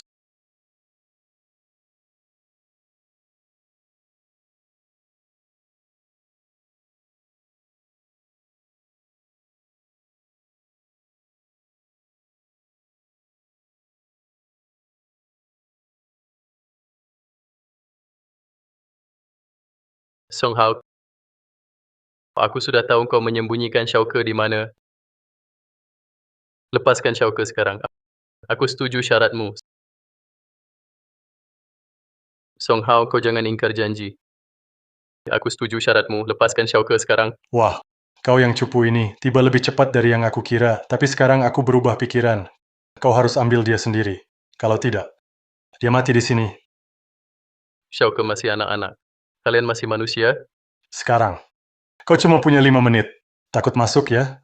Song Hao, aku sudah tahu kau menyembunyikan Xiaoke di mana. Lepaskan Xiaoke sekarang. Aku setuju syaratmu. Song Hao, kau jangan ingkar janji. Aku setuju syaratmu. Lepaskan Xiaoke sekarang. Wah, kau yang cupu ini tiba lebih cepat dari yang aku kira. Tapi sekarang aku berubah pikiran. Kau harus ambil dia sendiri. Kalau tidak, dia mati di sini. Xiaoke masih anak-anak. Kalian masih manusia? Sekarang. Kau cuma punya 5 menit. Takut masuk ya?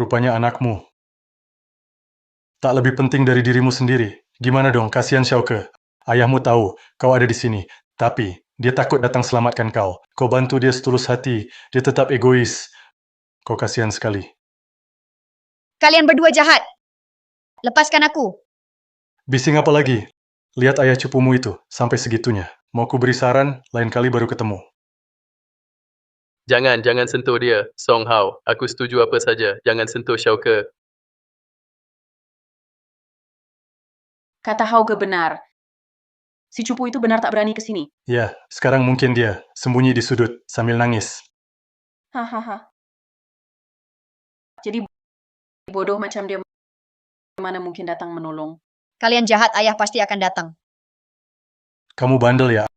Rupanya anakmu. Tak lebih penting dari dirimu sendiri. Gimana dong, kasihan Xiaoke. Ayahmu tahu kau ada di sini. Tapi, dia takut datang selamatkan kau. Kau bantu dia setulus hati. Dia tetap egois. Kau kasihan sekali. Kalian berdua jahat. Lepaskan aku. Bising apa lagi? Lihat ayah cupumu itu, sampai segitunya. Mau ku beri saran, lain kali baru ketemu. Jangan sentuh dia, Song Hao. Aku setuju apa saja. Jangan sentuh Xiaoke. Kata Hauge benar. Si cupu itu benar tak berani ke sini. Ya, sekarang mungkin dia sembunyi di sudut sambil nangis. Hahaha. Jadi bodoh macam dia mana mungkin datang menolong. Kalian jahat, ayah pasti akan datang. Kamu bandel ya?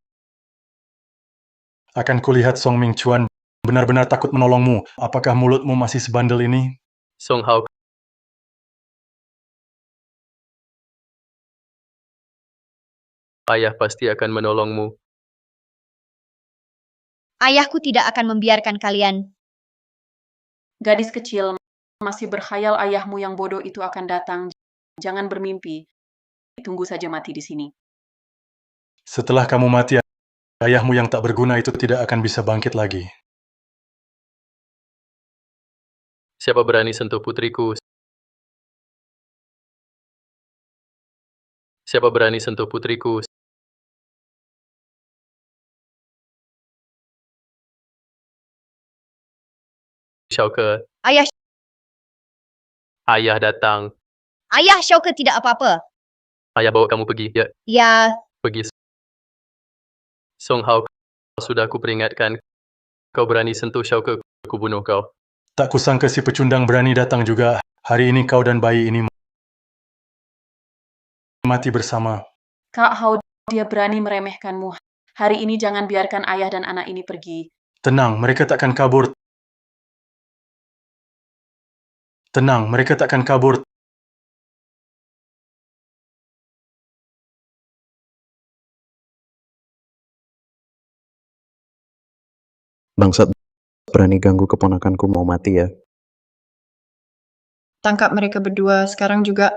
Akan kulihat Song Mingchuan benar-benar takut menolongmu. Apakah mulutmu masih sebandel ini? Song Hao. Ayah pasti akan menolongmu. Ayahku tidak akan membiarkan kalian. Gadis kecil masih berkhayal ayahmu yang bodoh itu akan datang. Jangan bermimpi. Tunggu saja mati di sini. Setelah kamu mati, ayahmu yang tak berguna itu tidak akan bisa bangkit lagi. Siapa berani sentuh putriku? Siapa berani sentuh putriku? Xiaoke. Ayah datang. Ayah Xiaoke tidak apa-apa. Ayah bawa kamu pergi, ya. Ya, Pergi. Song Hao, sudah aku peringatkan. Kau berani sentuh Xiaoke, aku bunuh kau. Tak kusangka si pecundang berani datang juga. Hari ini kau dan bayi ini mati bersama. Kak Hao, dia berani meremehkanmu. Hari ini jangan biarkan ayah dan anak ini pergi. Tenang, mereka takkan kabur. Tenang, mereka takkan kabur. Bangsat, berani ganggu keponakanku mau mati ya. Tangkap mereka berdua sekarang juga.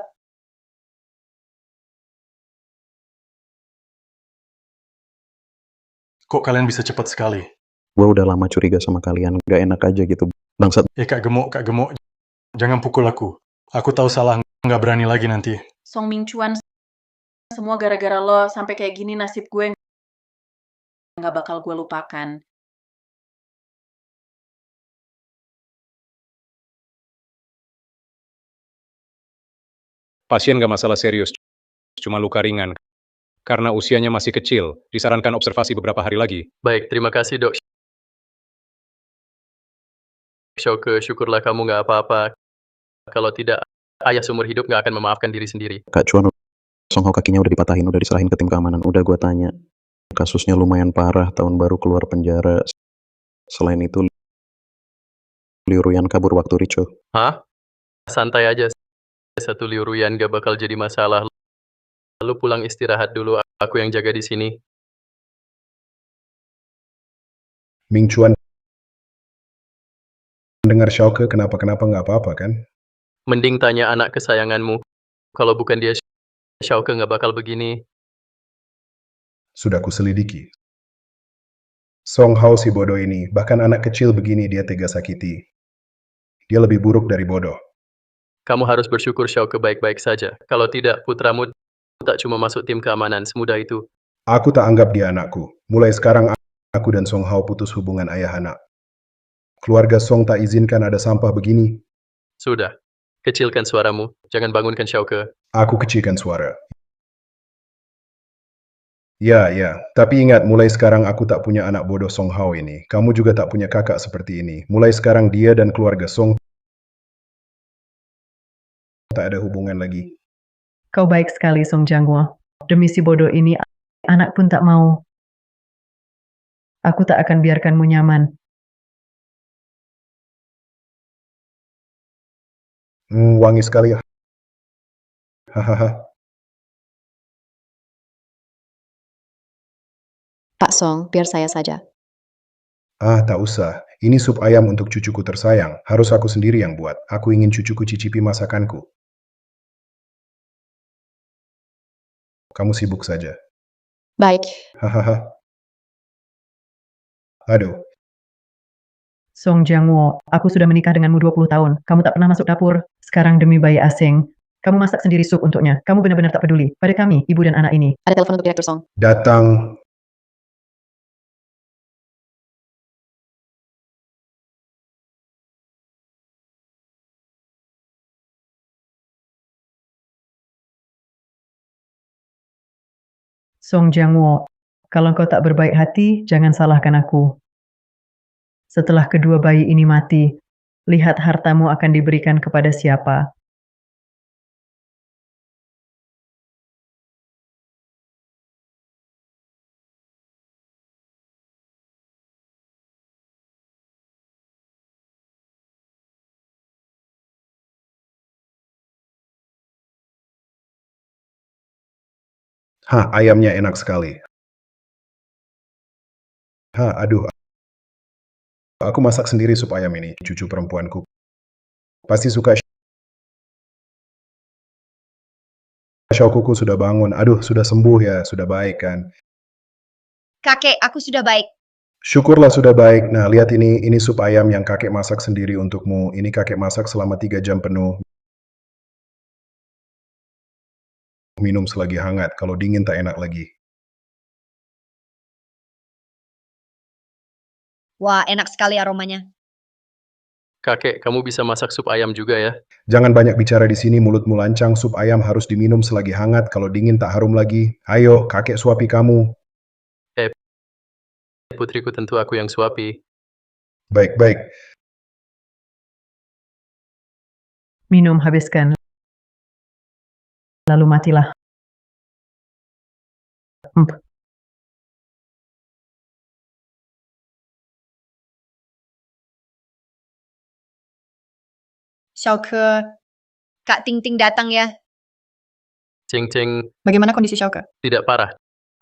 Kok kalian bisa cepat sekali? Gua udah lama curiga sama kalian, gak enak aja gitu. Bangsat, Kak Gemuk, jangan pukul aku. Aku tahu salah, nggak berani lagi nanti. Song Mingchuan, semua gara-gara lo sampai kayak gini nasib gue nggak bakal gue lupakan. Pasien nggak masalah serius, cuma luka ringan. Karena usianya masih kecil, disarankan observasi beberapa hari lagi. Baik, terima kasih dok. Shouke, syukurlah kamu nggak apa-apa. Kalau tidak, ayah seumur hidup nggak akan memaafkan diri sendiri. Kak Chuan, Song Hao kakinya udah dipatahin, udah diserahin ke tim keamanan. Udah gua tanya. Kasusnya lumayan parah, tahun baru keluar penjara. Selain itu, Liu Ruyan kabur waktu rico. Hah? Santai aja. Satu Liu Ruyan gak bakal jadi masalah. Lalu pulang istirahat dulu, aku yang jaga di sini. Ming Chuan dengar Shauke kenapa-kenapa nggak apa-apa kan? Mending tanya anak kesayanganmu. Kalau bukan dia, Shauke nggak bakal begini. Sudah kuselidiki. Song Hao si bodoh ini, bahkan anak kecil begini dia tega sakiti. Dia lebih buruk dari bodoh. Kamu harus bersyukur Shauke baik-baik saja. Kalau tidak, putramu tak cuma masuk tim keamanan semudah itu. Aku tak anggap dia anakku. Mulai sekarang aku dan Song Hao putus hubungan ayah anak. Keluarga Song tak izinkan ada sampah begini. Sudah. Kecilkan suaramu. Jangan bangunkan Shauke. Aku kecilkan suara. Ya, tapi ingat, mulai sekarang aku tak punya anak bodoh Song Hao ini. Kamu juga tak punya kakak seperti ini. Mulai sekarang dia dan keluarga Song tak ada hubungan lagi. Kau baik sekali, Song Jianguo. Demi si bodoh ini, anak pun tak mau. Aku tak akan biarkanmu nyaman. Wangi sekali. Hahaha. Pak Song, biar saya saja. Tak usah. Ini sup ayam untuk cucuku tersayang. Harus aku sendiri yang buat. Aku ingin cucuku cicipi masakanku. Kamu sibuk saja. Baik. Hahaha. Aduh. Song Jianguo, aku sudah menikah denganmu 20 tahun. Kamu tak pernah masuk dapur. Sekarang demi bayi asing, kamu masak sendiri sup untuknya. Kamu benar-benar tak peduli pada kami, ibu dan anak ini. Ada telepon untuk Direktur Song. Datang. Song Jianguo, kalau kau tak berbaik hati, jangan salahkan aku. Setelah kedua bayi ini mati, lihat hartamu akan diberikan kepada siapa. Ayamnya enak sekali. Aduh. Aku masak sendiri sup ayam ini. Cucu perempuanku pasti suka. Shaukuku sudah bangun. Aduh, sudah sembuh ya. Sudah baik kan. Kakek, aku sudah baik. Syukurlah sudah baik. Nah, lihat ini sup ayam yang kakek masak sendiri untukmu. Ini kakek masak selama 3 jam penuh. Minum selagi hangat. Kalau dingin tak enak lagi. Wah, enak sekali aromanya. Kakek, kamu bisa masak sup ayam juga ya? Jangan banyak bicara di sini, mulutmu lancang. Sup ayam harus diminum selagi hangat. Kalau dingin tak harum lagi. Ayo, kakek suapi kamu. Putriku, tentu aku yang suapi. Baik. Minum, habiskan. Lalu matilah. Shauke, Kak Ting Ting datang ya. Cing-cing, bagaimana kondisi Shauke? tidak parah.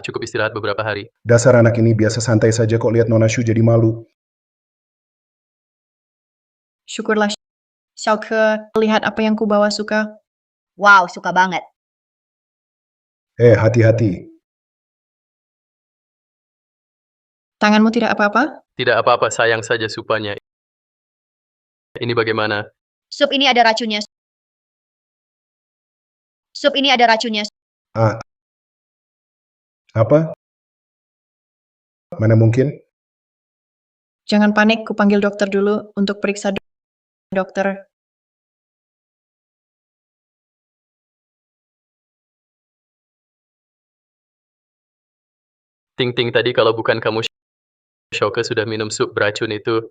Cukup istirahat beberapa hari. Dasar anak ini biasa santai saja kok, lihat Nona Shu jadi malu. Syukurlah, Xiaoke, lihat apa yang kubawa suka. Wow, suka banget. Hati-hati. Tanganmu tidak apa-apa? Tidak apa-apa, sayang saja supanya. Ini bagaimana? Sup ini ada racunnya. Sup ini ada racunnya. Ah, apa? Mana mungkin? Jangan panik, kupanggil dokter dulu untuk periksa dokter. Ting-ting tadi kalau bukan kamu, Xiaoke sudah minum sup beracun itu.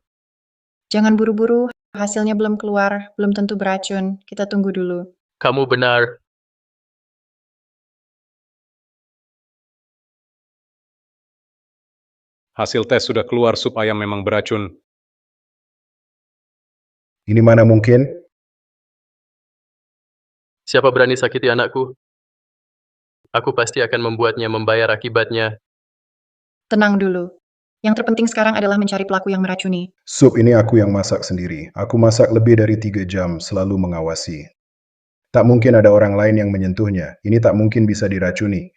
Jangan buru-buru, hasilnya belum keluar, belum tentu beracun. Kita tunggu dulu. Kamu benar. Hasil tes sudah keluar, sup ayam memang beracun. Ini mana mungkin? Siapa berani sakiti anakku? Aku pasti akan membuatnya membayar akibatnya. Tenang dulu. Yang terpenting sekarang adalah mencari pelaku yang meracuni. Sup ini aku yang masak sendiri. Aku masak lebih dari 3 jam, selalu mengawasi. Tak mungkin ada orang lain yang menyentuhnya. Ini tak mungkin bisa diracuni.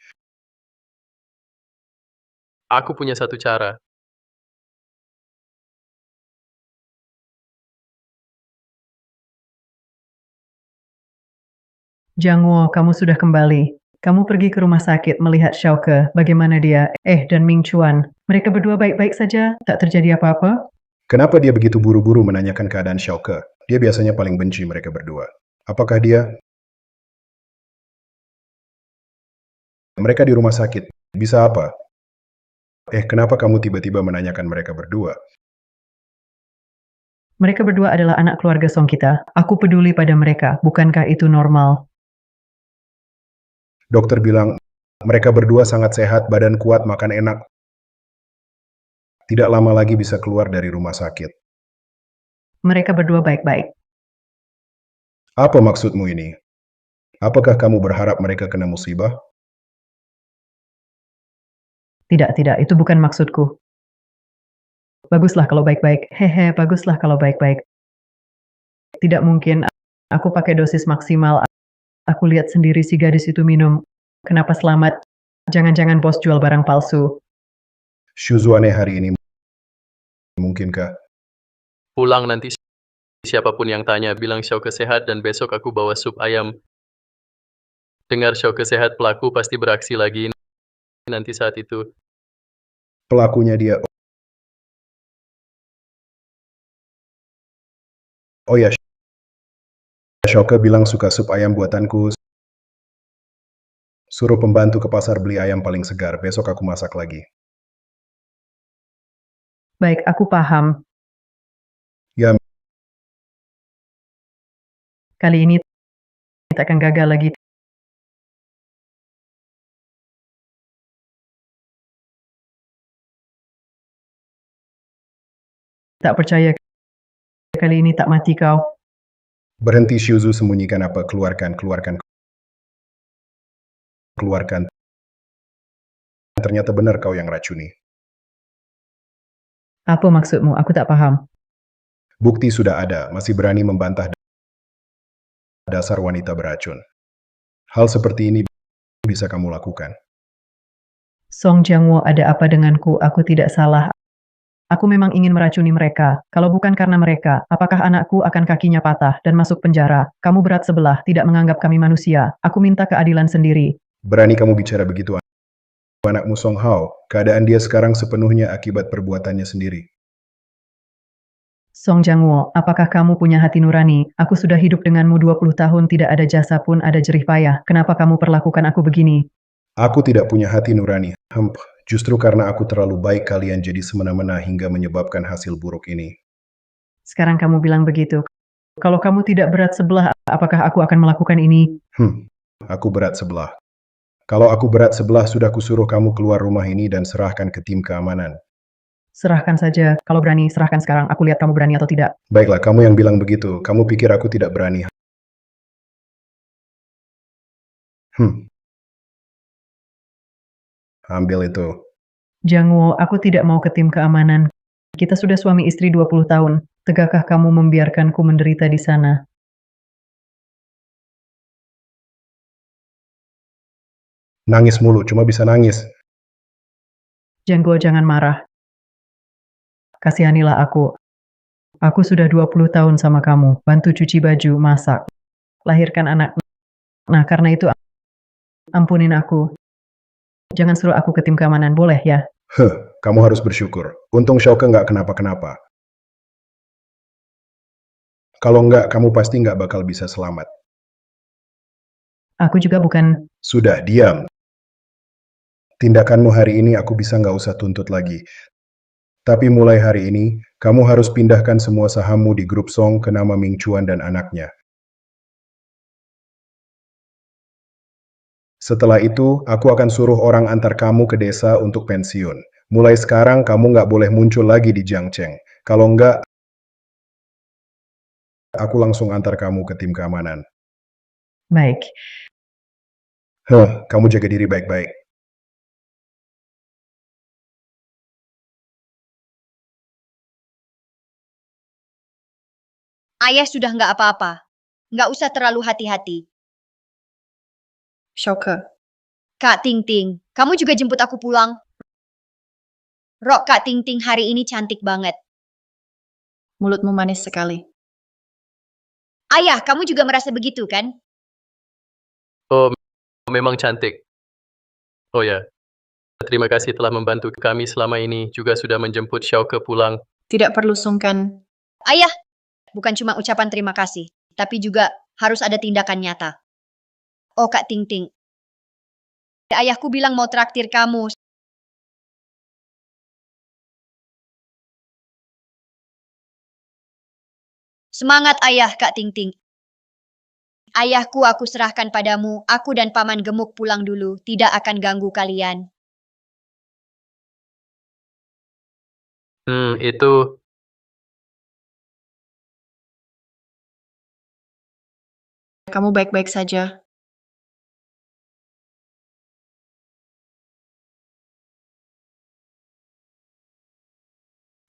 Aku punya satu cara. Jangwo, kamu sudah kembali. Kamu pergi ke rumah sakit melihat Xiaoke, bagaimana dia? Dan Ming Chuan, mereka berdua baik-baik saja? Tak terjadi apa-apa? Kenapa dia begitu buru-buru menanyakan keadaan Xiaoke? Dia biasanya paling benci mereka berdua. Apakah dia... Mereka di rumah sakit. Bisa apa? Kenapa kamu tiba-tiba menanyakan mereka berdua? Mereka berdua adalah anak keluarga Song kita. Aku peduli pada mereka. Bukankah itu normal? Dokter bilang, mereka berdua sangat sehat, badan kuat, makan enak. Tidak lama lagi bisa keluar dari rumah sakit. Mereka berdua baik-baik. Apa maksudmu ini? Apakah kamu berharap mereka kena musibah? Tidak, itu bukan maksudku. Baguslah kalau baik-baik. Baguslah kalau baik-baik. Tidak mungkin. Aku pakai dosis maksimal. Aku lihat sendiri si gadis itu minum. Kenapa selamat? Jangan-jangan bos jual barang palsu. Shuzuane hari ini. Mungkinkah? Pulang nanti siapapun yang tanya, bilang Xiaoke sehat dan besok aku bawa sup ayam. Dengar Xiaoke sehat, pelaku pasti beraksi lagi nanti saat itu. Pelakunya dia. Oh ya, Xiaoke bilang suka sup ayam buatanku. Suruh pembantu ke pasar beli ayam paling segar. Besok aku masak lagi. Baik, aku paham. Ya, Kali ini kita akan gagal lagi. Tak percaya kali ini tak mati kau. berhenti Shuzu, sembunyikan apa? Keluarkan. Ternyata benar kau yang racuni. Apa maksudmu? Aku tak paham. Bukti sudah ada, masih berani membantah dasar wanita beracun. Hal seperti ini bisa kamu lakukan. Song Jiangwo, ada apa denganku? Aku tidak salah. Aku memang ingin meracuni mereka. Kalau bukan karena mereka, apakah anakku akan kakinya patah dan masuk penjara? Kamu berat sebelah, tidak menganggap kami manusia. Aku minta keadilan sendiri. Berani kamu bicara begitu, anakmu Song Hao. Keadaan dia sekarang sepenuhnya akibat perbuatannya sendiri. Song Jiangwo, apakah kamu punya hati nurani? Aku sudah hidup denganmu 20 tahun, tidak ada jasa pun ada jerih payah. Kenapa kamu perlakukan aku begini? Aku tidak punya hati nurani. Justru karena aku terlalu baik, kalian jadi semena-mena hingga menyebabkan hasil buruk ini. Sekarang kamu bilang begitu. Kalau kamu tidak berat sebelah, apakah aku akan melakukan ini? Aku berat sebelah. Kalau aku berat sebelah, sudah kusuruh kamu keluar rumah ini dan serahkan ke tim keamanan. Serahkan saja. Kalau berani, serahkan sekarang. Aku lihat kamu berani atau tidak. Baiklah, kamu yang bilang begitu. Kamu pikir aku tidak berani? Ambil itu. Jiangwo, aku tidak mau ke tim keamanan. Kita sudah suami istri 20 tahun. Tegakkah kamu membiarkanku menderita di sana? Nangis mulu, cuma bisa nangis. Jenggo, jangan marah. Kasihanilah aku. Aku sudah 20 tahun sama kamu, bantu cuci baju, masak, lahirkan anak. Nah, karena itu ampunin aku. Jangan suruh aku ke tim keamanan, boleh ya? Kamu harus bersyukur. Untung Shauke nggak kenapa-kenapa. Kalau nggak, kamu pasti nggak bakal bisa selamat. Aku juga bukan... Sudah, diam. Tindakanmu hari ini aku bisa nggak usah tuntut lagi. Tapi mulai hari ini, kamu harus pindahkan semua sahammu di grup Song ke nama Ming Chuan dan anaknya. Setelah itu, aku akan suruh orang antar kamu ke desa untuk pensiun. Mulai sekarang, kamu nggak boleh muncul lagi di Jiangcheng. Kalau nggak, aku langsung antar kamu ke tim keamanan. Baik. Kamu jaga diri baik-baik. Ayah sudah nggak apa-apa. Nggak usah terlalu hati-hati. Shauke, Kak Ting Ting, kamu juga jemput aku pulang. Rok Kak Ting Ting hari ini cantik banget. mulutmu manis sekali. Ayah, kamu juga merasa begitu kan? Oh, memang cantik. Oh ya, terima kasih telah membantu kami selama ini, juga sudah menjemput Shauke pulang. Tidak perlu sungkan. Ayah, bukan cuma ucapan terima kasih, tapi juga harus ada tindakan nyata. Oh Kak Ting Ting, ayahku bilang mau traktir kamu. Semangat ayah Kak Ting Ting. Ayahku aku serahkan padamu, aku dan Paman Gemuk pulang dulu, tidak akan ganggu kalian. Itu... Kamu baik-baik saja.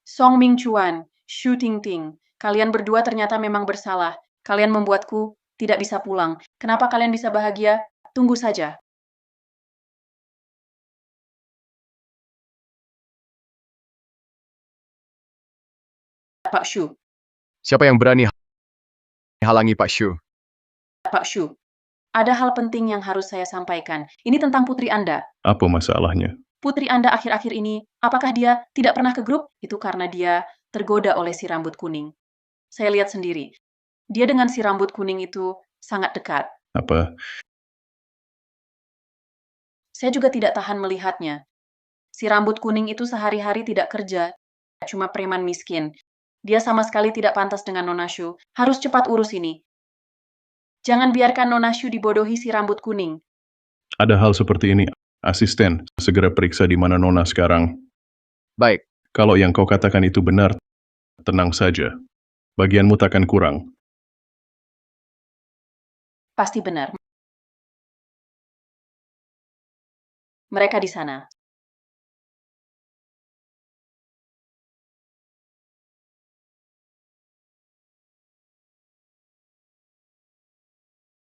Song Ming Chuan, Shu Tingting, kalian berdua ternyata memang bersalah. Kalian membuatku tidak bisa pulang. Kenapa kalian bisa bahagia? Tunggu saja. Pak Shu, Siapa yang berani halangi Pak Shu? Pak Shu, ada hal penting yang harus saya sampaikan. Ini tentang putri Anda. Apa masalahnya? Putri Anda akhir-akhir ini, apakah dia tidak pernah ke grup? Itu karena dia tergoda oleh si rambut kuning. Saya lihat sendiri. Dia dengan si rambut kuning itu sangat dekat. Apa? Saya juga tidak tahan melihatnya. Si rambut kuning itu sehari-hari tidak kerja, cuma preman miskin. Dia sama sekali tidak pantas dengan Nona Shu. Harus cepat urus ini. Jangan biarkan Nona Shu dibodohi si rambut kuning. Ada hal seperti ini. Asisten, segera periksa di mana Nona sekarang. Baik. Kalau yang kau katakan itu benar, tenang saja. Bagianmu takkan kurang. Pasti benar. Mereka di sana.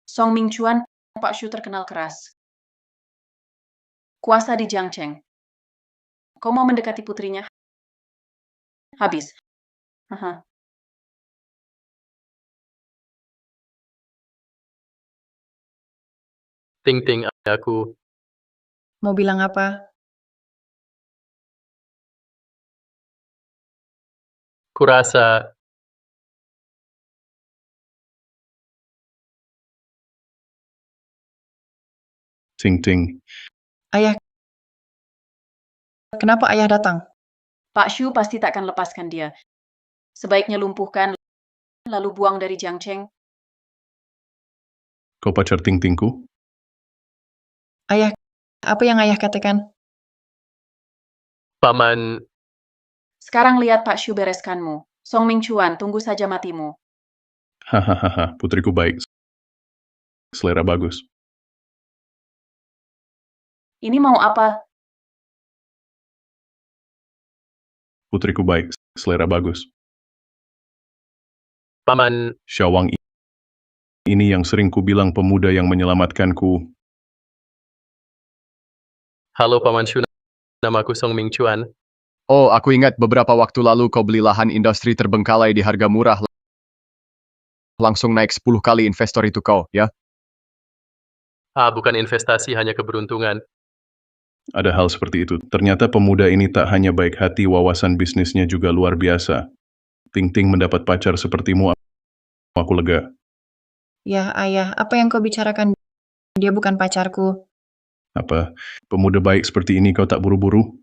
Song Ming Chuan, Pak Shu terkenal keras. Kuasa di Jiangcheng. Kau mau mendekati putrinya? Habis. Haha. Ting Ting, aku... Mau bilang apa? Kurasa... Ting Ting. Ayah, kenapa ayah datang? Pak Shu pasti takkan lepaskan dia. Sebaiknya lumpuhkan, lalu buang dari Jiangcheng. Kau pacar Ting Tingku? Ayah, apa yang ayah katakan? Paman... Sekarang lihat Pak Shu bereskanmu. Song Ming Chuan, tunggu saja matimu. Hahaha, putriku baik. Selera bagus. Ini mau apa? Putriku baik, selera bagus. Paman, Syawang ini yang sering ku bilang pemuda yang menyelamatkanku. halo Paman Shu, namaku Song Ming Chuan. Oh, aku ingat beberapa waktu lalu kau beli lahan industri terbengkalai di harga murah. Langsung naik 10 kali investor itu kau, ya? Bukan investasi, hanya keberuntungan. Ada hal seperti itu. Ternyata pemuda ini tak hanya baik hati, wawasan bisnisnya juga luar biasa. Ting Ting mendapat pacar sepertimu, aku lega. Ya, ayah, apa yang kau bicarakan? Dia bukan pacarku. Apa, pemuda baik seperti ini kau tak buru-buru?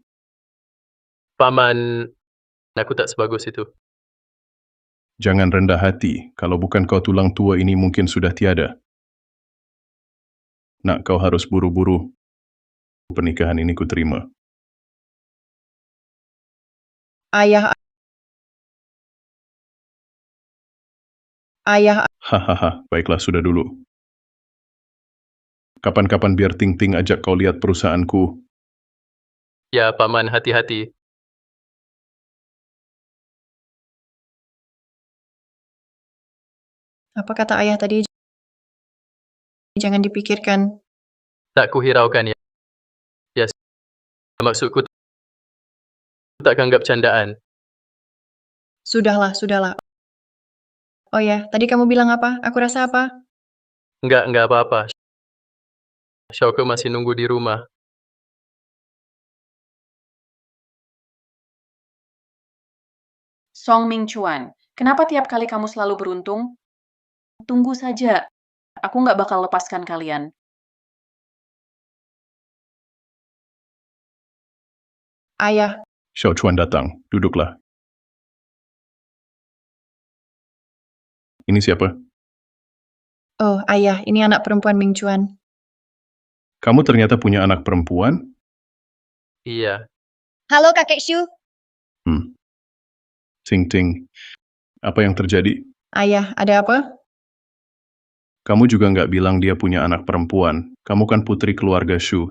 Paman, aku tak sebagus itu. Jangan rendah hati, kalau bukan kau tulang tua ini mungkin sudah tiada. Nak, kau harus buru-buru. Pernikahan ini kuterima. Ayah, Hahaha, baiklah sudah dulu. Kapan-kapan biar Ting Ting ajak kau lihat perusahaanku. Ya, Paman, hati-hati. apa kata ayah tadi? Jangan dipikirkan. Tak kuhiraukan ya. Ya, maksudku tak anggap candaan. Sudahlah, sudahlah. Oh ya, tadi kamu bilang apa? Aku rasa apa? Enggak apa-apa. Syauke masih nunggu di rumah. Song Ming Chuan, kenapa tiap kali kamu selalu beruntung? Tunggu saja, aku nggak bakal lepaskan kalian. Ayah, Xiao Chuan datang, duduklah. Ini siapa? oh ayah, ini anak perempuan Ming Chuan. Kamu ternyata punya anak perempuan? Iya. Halo Kakek Shu. Ting Ting, apa yang terjadi? Ayah, ada apa? Kamu juga nggak bilang dia punya anak perempuan. Kamu kan putri keluarga Shu.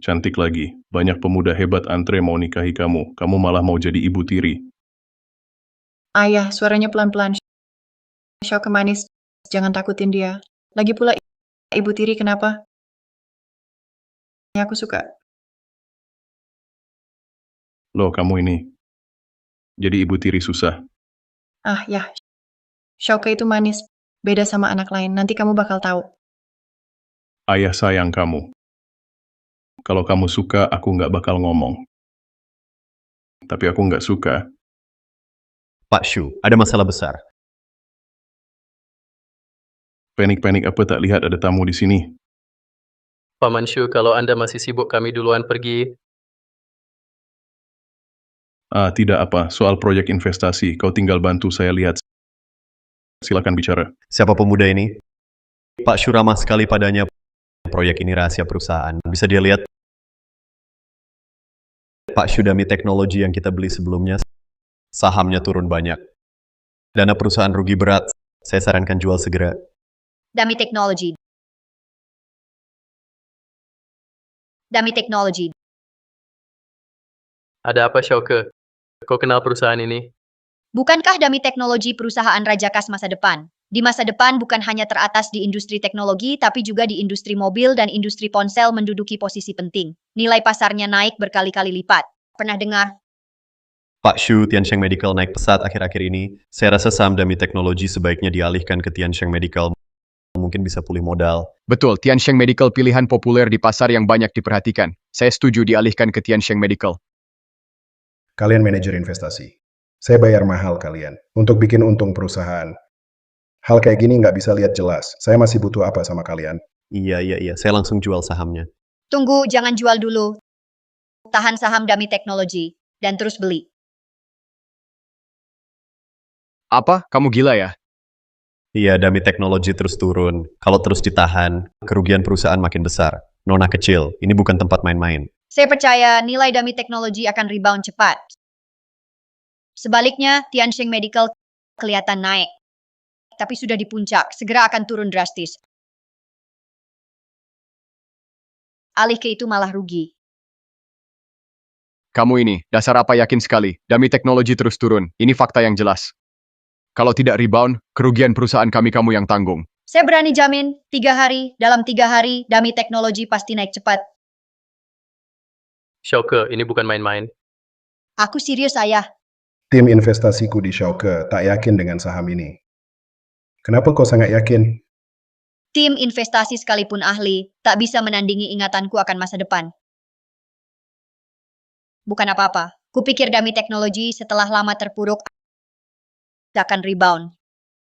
Cantik lagi, banyak pemuda hebat antre mau nikahi kamu. Kamu malah mau jadi ibu tiri. Ayah, suaranya pelan-pelan. Syauke manis, jangan takutin dia. Lagi pula, ibu tiri kenapa? Aku suka. Loh, kamu ini. Jadi ibu tiri susah. Ya. Syauke itu manis. Beda sama anak lain. Nanti kamu bakal tahu. Ayah sayang kamu. Kalau kamu suka, aku nggak bakal ngomong. Tapi aku nggak suka. Pak Shu, ada masalah besar. Panik-panik apa tak lihat ada tamu di sini? Paman Shu, kalau Anda masih sibuk, kami duluan pergi. Tidak apa, soal proyek investasi. Kau tinggal bantu saya lihat. Silakan bicara. Siapa pemuda ini? Pak Shu ramah sekali padanya. Proyek ini rahasia perusahaan. Bisa dia lihat? Pak Shu, demi teknologi yang kita beli sebelumnya, sahamnya turun banyak. Dana perusahaan rugi berat. Saya sarankan jual segera. Dami teknologi. Dami teknologi. Ada apa, Syauke? Kau kenal perusahaan ini? Bukankah Dami teknologi perusahaan Raja Kas masa depan? Di masa depan bukan hanya teratas di industri teknologi, tapi juga di industri mobil dan industri ponsel menduduki posisi penting. Nilai pasarnya naik berkali-kali lipat. Pernah dengar? Pak Shu, Tiansheng Medical naik pesat akhir-akhir ini. Saya rasa saham Dami Teknologi sebaiknya dialihkan ke Tiansheng Medical. Mungkin bisa pulih modal. Betul, Tiansheng Medical pilihan populer di pasar yang banyak diperhatikan. Saya setuju dialihkan ke Tiansheng Medical. Kalian manajer investasi. Saya bayar mahal kalian untuk bikin untung perusahaan. Hal kayak gini nggak bisa lihat jelas. Saya masih butuh apa sama kalian? Iya. Saya langsung jual sahamnya. Tunggu, jangan jual dulu. Tahan saham Dami Teknologi, dan terus beli. Apa? Kamu gila ya? Iya, Dami Teknologi terus turun. Kalau terus ditahan, kerugian perusahaan makin besar. Nona kecil, ini bukan tempat main-main. Saya percaya nilai Dami Teknologi akan rebound cepat. Sebaliknya, Tiansheng Medical kelihatan naik. Tapi sudah di puncak, segera akan turun drastis. Alih ke itu malah rugi. Kamu ini, dasar apa yakin sekali. Dami Teknologi terus turun. Ini fakta yang jelas. Kalau tidak rebound, kerugian perusahaan kami kamu yang tanggung. Saya berani jamin, 3 hari, dalam 3 hari, Dami Teknologi pasti naik cepat. Xiaoke, ini bukan main-main. Aku serius, Ayah. Tim investasiku di Xiaoke tak yakin dengan saham ini. Kenapa kau sangat yakin? Tim investasi sekalipun ahli, tak bisa menandingi ingatanku akan masa depan. Bukan apa-apa. Kupikir Dami Teknologi setelah lama terpuruk akan rebound.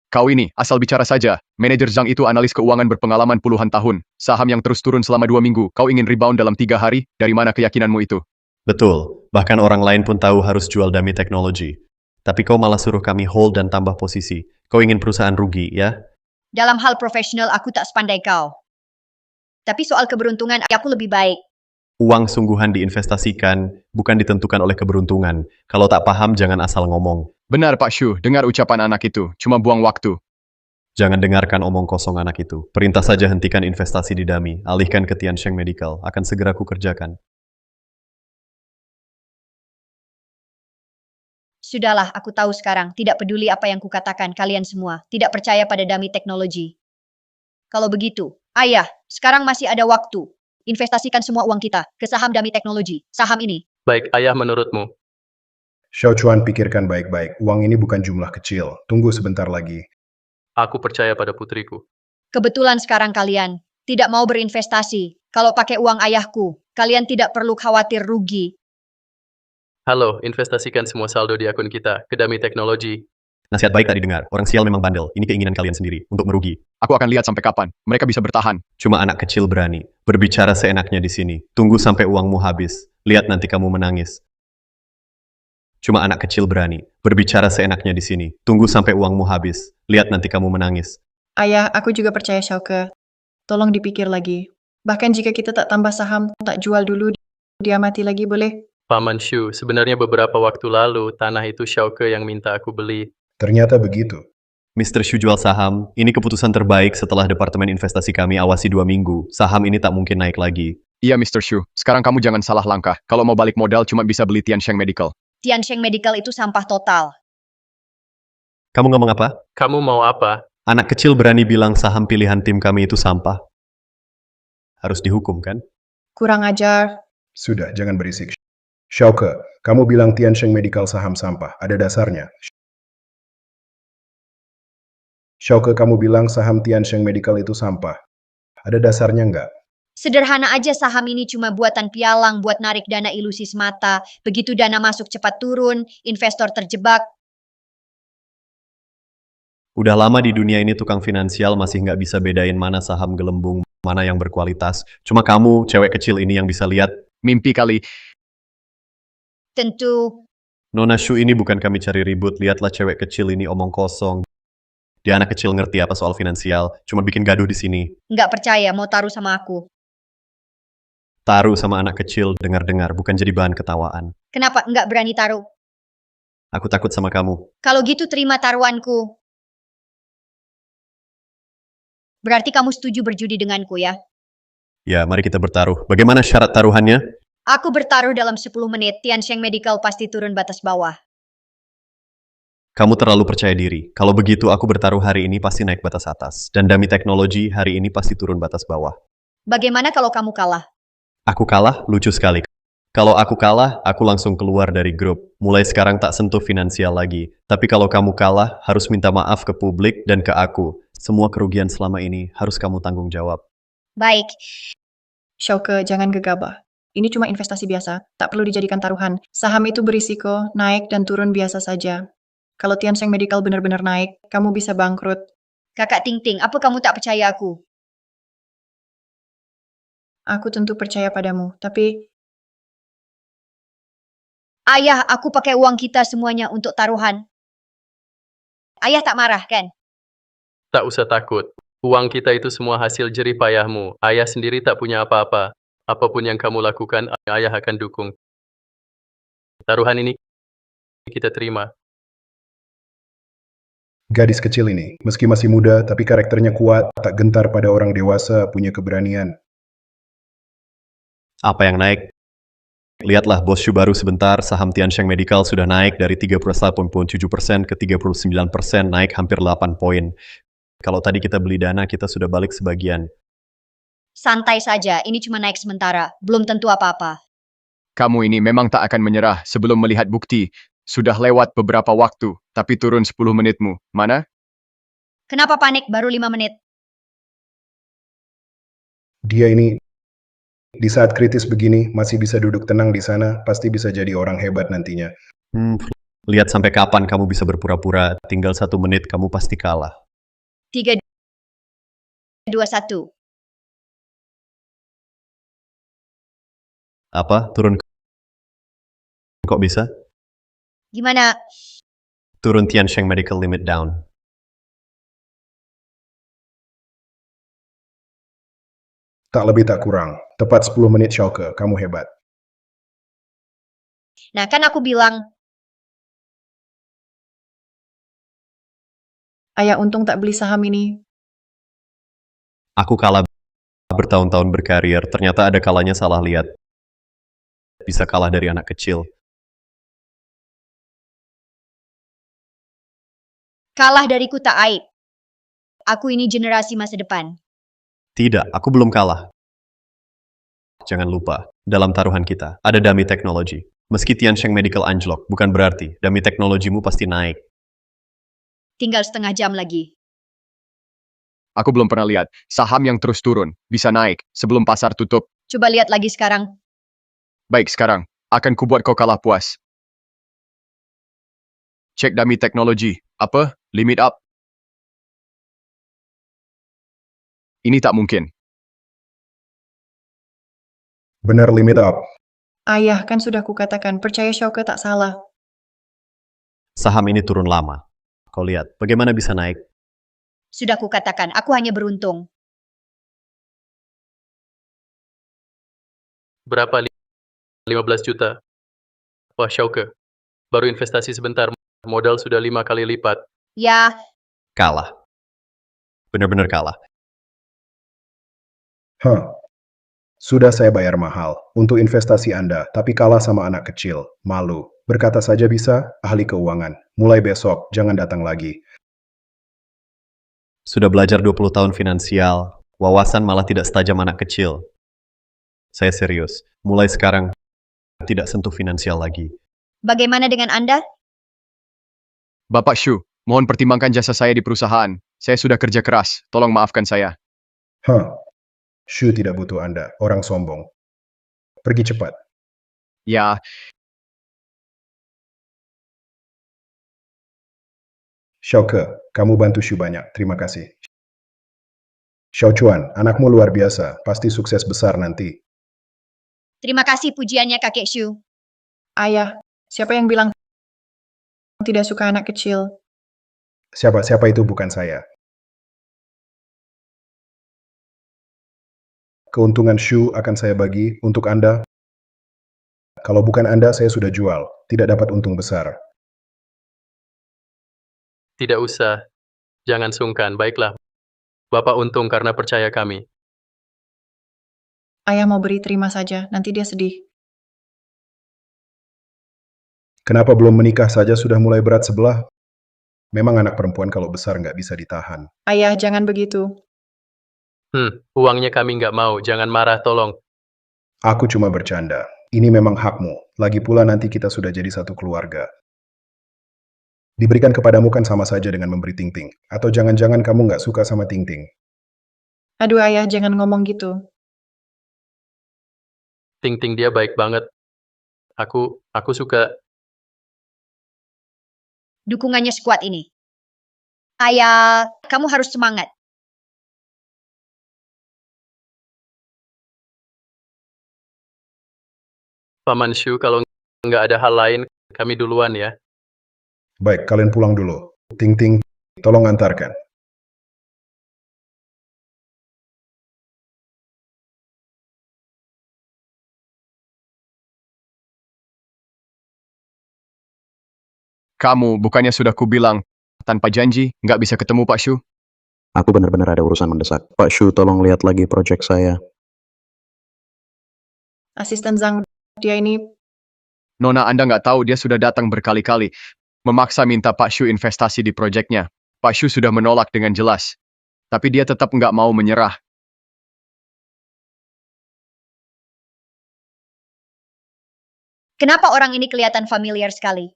Kau ini, asal bicara saja. Manajer Zhang itu analis keuangan berpengalaman puluhan tahun. Saham yang terus turun selama 2 minggu. Kau ingin rebound dalam 3 hari? Dari mana keyakinanmu itu? Betul, bahkan orang lain pun tahu harus jual Dami Teknologi. Tapi kau malah suruh kami hold dan tambah posisi. Kau ingin perusahaan rugi, ya? Dalam hal profesional aku tak sepandai kau. Tapi soal keberuntungan aku lebih baik. Uang sungguhan diinvestasikan, bukan ditentukan oleh keberuntungan. Kalau tak paham, jangan asal ngomong. Benar Pak Shu, dengar ucapan anak itu. Cuma buang waktu. Jangan dengarkan omong kosong anak itu. Perintah saja hentikan investasi di Dami. Alihkan ke Tiansheng Medical. Akan segera kukerjakan. Sudahlah, aku tahu sekarang. Tidak peduli apa yang kukatakan, kalian semua tidak percaya pada Dami Teknologi. Kalau begitu, Ayah, sekarang masih ada waktu. Investasikan semua uang kita ke saham Dami Teknologi. Saham ini. Baik, Ayah menurutmu. Xiao Chuan pikirkan baik-baik. Uang ini bukan jumlah kecil. Tunggu sebentar lagi. Aku percaya pada putriku. Kebetulan sekarang kalian tidak mau berinvestasi. Kalau pakai uang ayahku, kalian tidak perlu khawatir rugi. Halo, investasikan semua saldo di akun kita ke Dami Teknologi. Nasihat baik tak didengar. Orang sial memang bandel. Ini keinginan kalian sendiri untuk merugi. Aku akan lihat sampai kapan mereka bisa bertahan. Cuma anak kecil berani. Berbicara seenaknya di sini. Tunggu sampai uangmu habis. Lihat nanti kamu menangis. Cuma anak kecil berani. Berbicara seenaknya di sini. Tunggu sampai uangmu habis. Lihat nanti kamu menangis. Ayah, aku juga percaya Xiaoke. Tolong dipikir lagi. Bahkan jika kita tak tambah saham, tak jual dulu, diamati lagi boleh? Paman Shu, sebenarnya beberapa waktu lalu tanah itu Xiaoke yang minta aku beli. Ternyata begitu. Mr. Shu jual saham. Ini keputusan terbaik setelah Departemen Investasi kami awasi 2 minggu. Saham ini tak mungkin naik lagi. Iya Mr. Shu, sekarang kamu jangan salah langkah. Kalau mau balik modal cuma bisa beli Tiansheng Medical. Tiansheng Medical itu sampah total. Kamu ngomong apa? Kamu mau apa? Anak kecil berani bilang saham pilihan tim kami itu sampah. Harus dihukum, kan? Kurang ajar. Sudah, jangan berisik. Xiaoke, kamu bilang Tiansheng Medical saham sampah. Ada dasarnya. Xiaoke, kamu bilang saham Tiansheng Medical itu sampah. Ada dasarnya nggak? Sederhana aja, saham ini cuma buatan pialang buat narik dana ilusi semata. Begitu dana masuk cepat turun, investor terjebak. Udah lama di dunia ini tukang finansial masih nggak bisa bedain mana saham gelembung, mana yang berkualitas. Cuma kamu, cewek kecil ini yang bisa lihat. Mimpi kali. Tentu. Nona Shu, ini bukan kami cari ribut. Lihatlah cewek kecil ini omong kosong. Dia anak kecil ngerti apa soal finansial. Cuma bikin gaduh di sini. Nggak percaya, mau taruh sama aku. Taruh sama anak kecil, dengar-dengar, bukan jadi bahan ketawaan. Kenapa nggak berani taruh? Aku takut sama kamu. Kalau gitu terima taruhanku. Berarti kamu setuju berjudi denganku ya? Ya, mari kita bertaruh. Bagaimana syarat taruhannya? Aku bertaruh dalam 10 menit, Tiansheng Medical pasti turun batas bawah. Kamu terlalu percaya diri. Kalau begitu aku bertaruh hari ini pasti naik batas atas. Dan Dami Teknologi hari ini pasti turun batas bawah. Bagaimana kalau kamu kalah? Aku kalah? Lucu sekali. Kalau aku kalah, aku langsung keluar dari grup. Mulai sekarang tak sentuh finansial lagi. Tapi kalau kamu kalah, harus minta maaf ke publik dan ke aku. Semua kerugian selama ini harus kamu tanggung jawab. Baik. Xiaoke, jangan gegabah. Ini cuma investasi biasa, tak perlu dijadikan taruhan. Saham itu berisiko, naik dan turun biasa saja. Kalau Tiansheng Medical benar-benar naik, kamu bisa bangkrut. Kakak Ting Ting, apa kamu tak percaya aku? Aku tentu percaya padamu, tapi... Ayah, aku pakai uang kita semuanya untuk taruhan. Ayah tak marah, kan? Tak usah takut. Uang kita itu semua hasil jerih payahmu. Ayah sendiri tak punya apa-apa. Apapun yang kamu lakukan, ayah akan dukung. Taruhan ini kita terima. Gadis kecil ini, meski masih muda, tapi karakternya kuat, tak gentar pada orang dewasa, punya keberanian. Apa yang naik? lihatlah bos Shu baru sebentar, saham Tiansheng Medical sudah naik dari 31,7% ke 39%, naik hampir 8 poin. Kalau tadi kita beli dana, kita sudah balik sebagian. Santai saja, ini cuma naik sementara, belum tentu apa-apa. Kamu ini memang tak akan menyerah sebelum melihat bukti. Sudah lewat beberapa waktu, tapi turun 10 menitmu. Mana? Kenapa panik baru 5 menit? Dia ini di saat kritis begini masih bisa duduk tenang di sana, pasti bisa jadi orang hebat nantinya. Lihat sampai kapan kamu bisa berpura-pura, tinggal 1 menit kamu pasti kalah. 3, 2, 1. Apa? Turun? Kok bisa? Gimana? Turun Tiansheng Medical Limit down. Tak lebih tak kurang. Tepat 10 menit Xiaoke, kamu hebat. Nah, kan aku bilang, Ayah untung tak beli saham ini. Aku kalah bertahun-tahun berkarir, ternyata ada kalanya salah lihat. Bisa kalah dari anak kecil. kalah dariku tak aib. Aku ini generasi masa depan. Tidak, aku belum kalah. Jangan lupa, dalam taruhan kita, ada dummy teknologi. Meski Tiansheng Medical anjlok, bukan berarti dummy teknologimu pasti naik. Tinggal setengah jam lagi. Aku belum pernah lihat saham yang terus turun, bisa naik sebelum pasar tutup. Coba lihat lagi sekarang. Baik, sekarang akan kubuat kau kalah puas. Cek dummy teknologi. Apa? Limit up. Ini tak mungkin. Benar limit up. Ayah, kan sudah kukatakan, percaya Xiaoke tak salah. Saham ini turun lama. Kau lihat, bagaimana bisa naik? Sudah kukatakan, aku hanya beruntung. Berapa? 15 juta. Wah, Xiaoke. Baru investasi sebentar, modal sudah 5 kali lipat. Ya, Kalah. Benar-benar kalah. Sudah saya bayar mahal untuk investasi Anda, tapi kalah sama anak kecil. Malu. Berkata saja bisa, ahli keuangan. Mulai besok, jangan datang lagi. Sudah belajar 20 tahun finansial, wawasan malah tidak setajam anak kecil. Saya serius, mulai sekarang tidak sentuh finansial lagi. bagaimana dengan Anda? Bapak Shu, mohon pertimbangkan jasa saya di perusahaan. Saya sudah kerja keras, tolong maafkan saya. Shu tidak butuh Anda, orang sombong. Pergi cepat. Ya, Xiaoke, kamu bantu Shu banyak, terima kasih. Xiao Chuan, anakmu luar biasa, pasti sukses besar nanti. Terima kasih pujiannya kakek Shu. Ayah, siapa yang bilang tidak suka anak kecil? Siapa itu bukan saya. Keuntungan Shu akan saya bagi untuk Anda. Kalau bukan Anda, saya sudah jual. Tidak dapat untung besar. Tidak usah. Jangan sungkan, baiklah. Bapak untung karena percaya kami. Ayah mau beri terima saja, nanti dia sedih. Kenapa belum menikah saja sudah mulai berat sebelah? Memang anak perempuan kalau besar nggak bisa ditahan. Ayah, jangan begitu. Uangnya kami nggak mau, jangan marah tolong. Aku cuma bercanda. Ini memang hakmu. Lagi pula nanti kita sudah jadi satu keluarga. Diberikan kepadamu kan sama saja dengan memberi Ting-Ting. Atau jangan-jangan kamu nggak suka sama Ting-Ting. Aduh ayah, jangan ngomong gitu. Ting-Ting dia baik banget. Aku suka. Dukungannya sekuat ini. Ayah, kamu harus semangat. Paman Shu, kalau nggak ada hal lain, kami duluan ya. Baik, kalian pulang dulu. Ting-Ting, tolong antarkan. kamu bukannya sudah kubilang, tanpa janji, nggak bisa ketemu Pak Shu? Aku benar-benar ada urusan mendesak. Pak Shu, tolong lihat lagi proyek saya. Asisten Zhang, dia ini Nona, Anda nggak tahu dia sudah datang berkali-kali, memaksa minta Pak Shu investasi di proyeknya. Pak Shu sudah menolak dengan jelas. Tapi dia tetap nggak mau menyerah. Kenapa orang ini kelihatan familiar sekali?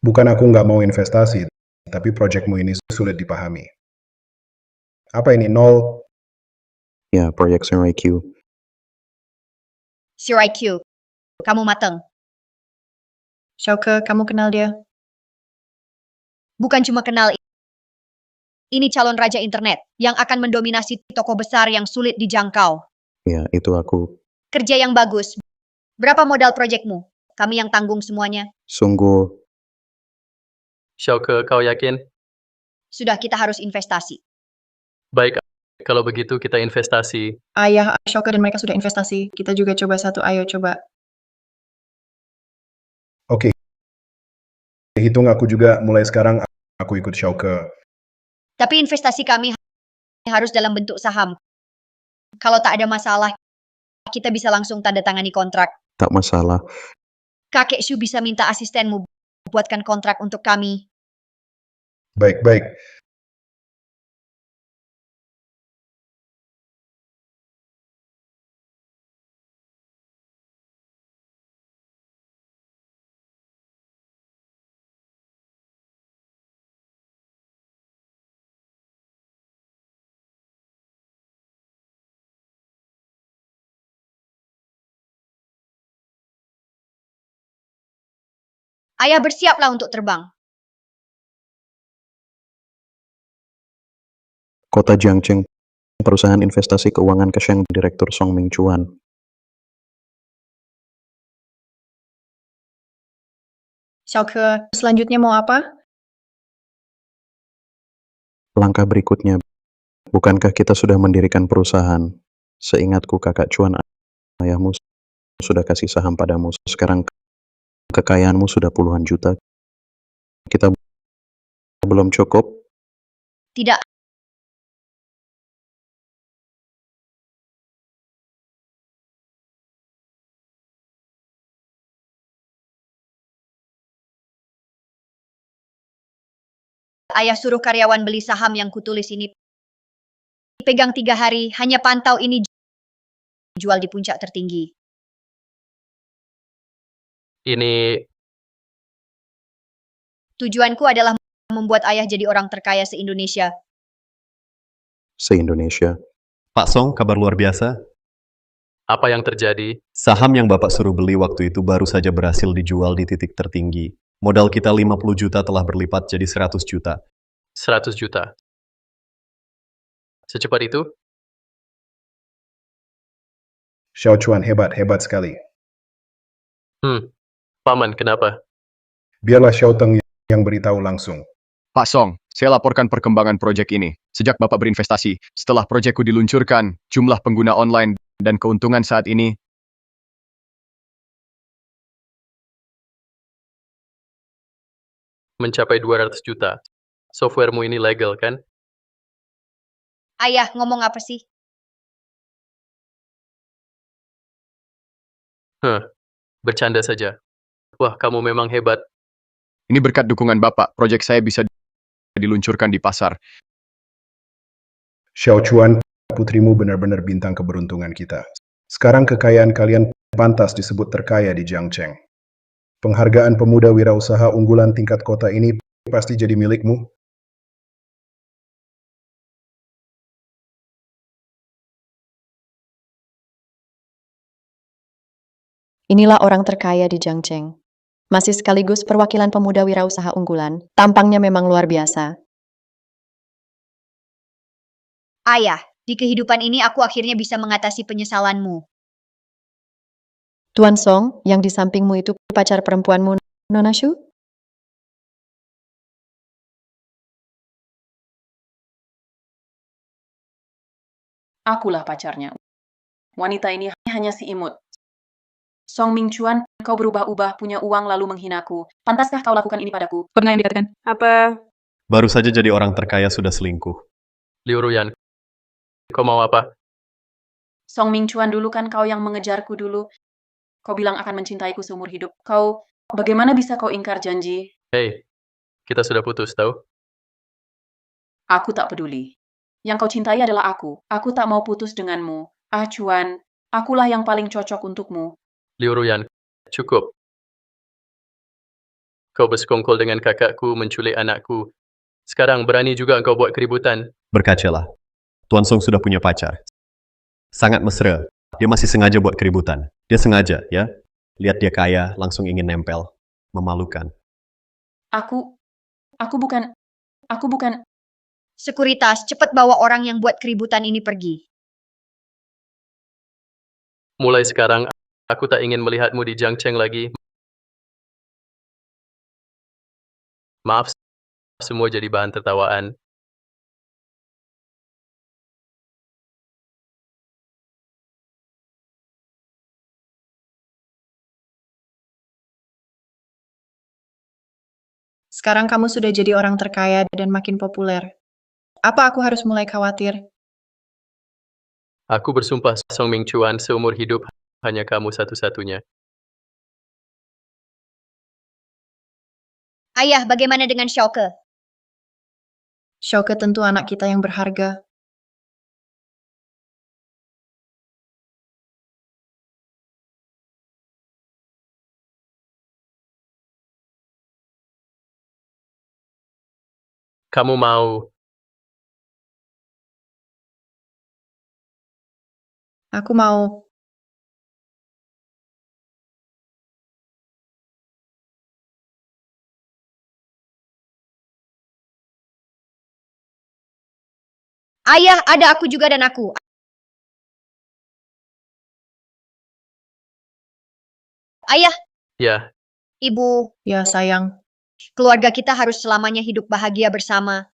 Bukan aku nggak mau investasi, tapi proyekmu ini sulit dipahami. Apa ini, nol? Ya, proyek Sir IQ. Sir IQ, kamu mateng. Xiaoke, kamu kenal dia? Bukan cuma kenal, ini calon raja internet yang akan mendominasi toko besar yang sulit dijangkau. Ya, itu aku. Kerja yang bagus. Berapa modal proyekmu? Kami yang tanggung semuanya. Sungguh, Xiaoke, kau yakin? Sudah, kita harus investasi. Baik, kalau begitu kita investasi. Ayah, Xiaoke dan mereka sudah investasi. Kita juga coba satu, ayo coba. Oke. Hitung aku juga, mulai sekarang aku ikut Xiaoke. Tapi investasi kami harus dalam bentuk saham. Kalau tak ada masalah, kita bisa langsung tanda tangani kontrak. tak masalah. Kakek Shu bisa minta asistenmu buatkan kontrak untuk kami. Baik-baik. Ayah, bersiaplah untuk terbang. Kota Jiangcheng, perusahaan investasi keuangan Kesheng, Direktur Song Mingchuan. Xiaoke, selanjutnya mau apa? Langkah berikutnya, bukankah kita sudah mendirikan perusahaan? Seingatku kakak Chuan, ayahmu sudah kasih saham padamu. Sekarang kekayaanmu sudah puluhan juta. Kita belum cukup? Tidak. Ayah suruh karyawan beli saham yang kutulis ini. Pegang 3 hari, hanya pantau ini jual di puncak tertinggi. Ini Tujuanku adalah membuat ayah jadi orang terkaya se-Indonesia. Se-Indonesia. Pak Song, kabar luar biasa. apa yang terjadi? Saham yang Bapak suruh beli waktu itu baru saja berhasil dijual di titik tertinggi. Modal kita 50 juta telah berlipat jadi 100 juta. 100 juta. Secepat itu? Xiao Chuan hebat sekali. Paman, kenapa? Biarlah Xiao Teng yang beritahu langsung. Pak Song, saya laporkan perkembangan proyek ini. Sejak Bapak berinvestasi, setelah proyekku diluncurkan, jumlah pengguna online dan keuntungan saat ini Mencapai 200 juta. Softwaremu ini legal, kan? Ayah, ngomong apa sih? Bercanda saja. Wah, kamu memang hebat. Ini berkat dukungan Bapak, proyek saya bisa diluncurkan di pasar. Xiao Chuan, putrimu benar-benar bintang keberuntungan kita. Sekarang kekayaan kalian pantas disebut terkaya di Jiangcheng. Penghargaan pemuda wirausaha unggulan tingkat kota ini pasti jadi milikmu. Inilah orang terkaya di Jiangcheng. Masih sekaligus perwakilan pemuda wirausaha unggulan, tampangnya memang luar biasa. Ayah, di kehidupan ini aku akhirnya bisa mengatasi penyesalanmu. Tuan Song, yang di sampingmu itu pacar perempuanmu, Nona Shu? Akulah pacarnya. Wanita ini hanya si imut. Song Mingchuan, kau berubah-ubah, punya uang lalu menghinaku. Pantaskah kau lakukan ini padaku? Pernah yang dikatakan? Apa? Baru saja jadi orang terkaya sudah selingkuh. Liu Ruyan, kau mau apa? Song Mingchuan, dulu kan kau yang mengejarku dulu. Kau bilang akan mencintaiku seumur hidup. Bagaimana bisa kau ingkar janji? Hei, kita sudah putus, tahu? Aku tak peduli. Yang kau cintai adalah aku. Aku tak mau putus denganmu. Ah, Chuan, akulah yang paling cocok untukmu. Liu Ruyan, cukup. Kau bersekongkol dengan kakakku, menculik anakku. Sekarang berani juga engkau buat keributan. Berkacalah. Tuan Song sudah punya pacar. Sangat mesra. Dia masih sengaja buat keributan. Dia sengaja, ya. Lihat dia kaya, langsung ingin nempel. Memalukan. Aku bukan. Sekuritas, cepat bawa orang yang buat keributan ini pergi. Mulai sekarang, aku tak ingin melihatmu di Jiangcheng lagi. Maaf, semua jadi bahan tertawaan. Sekarang kamu sudah jadi orang terkaya dan makin populer. Apa aku harus mulai khawatir? Aku bersumpah Song Mingchuan seumur hidup hanya kamu satu-satunya. Ayah, bagaimana dengan Xiaoke? Xiaoke tentu anak kita yang berharga. Kamu mau Aku mau. Ayah, ada aku juga dan aku. Ayah, Ya, ibu, Ya, sayang. keluarga kita harus selamanya hidup bahagia bersama.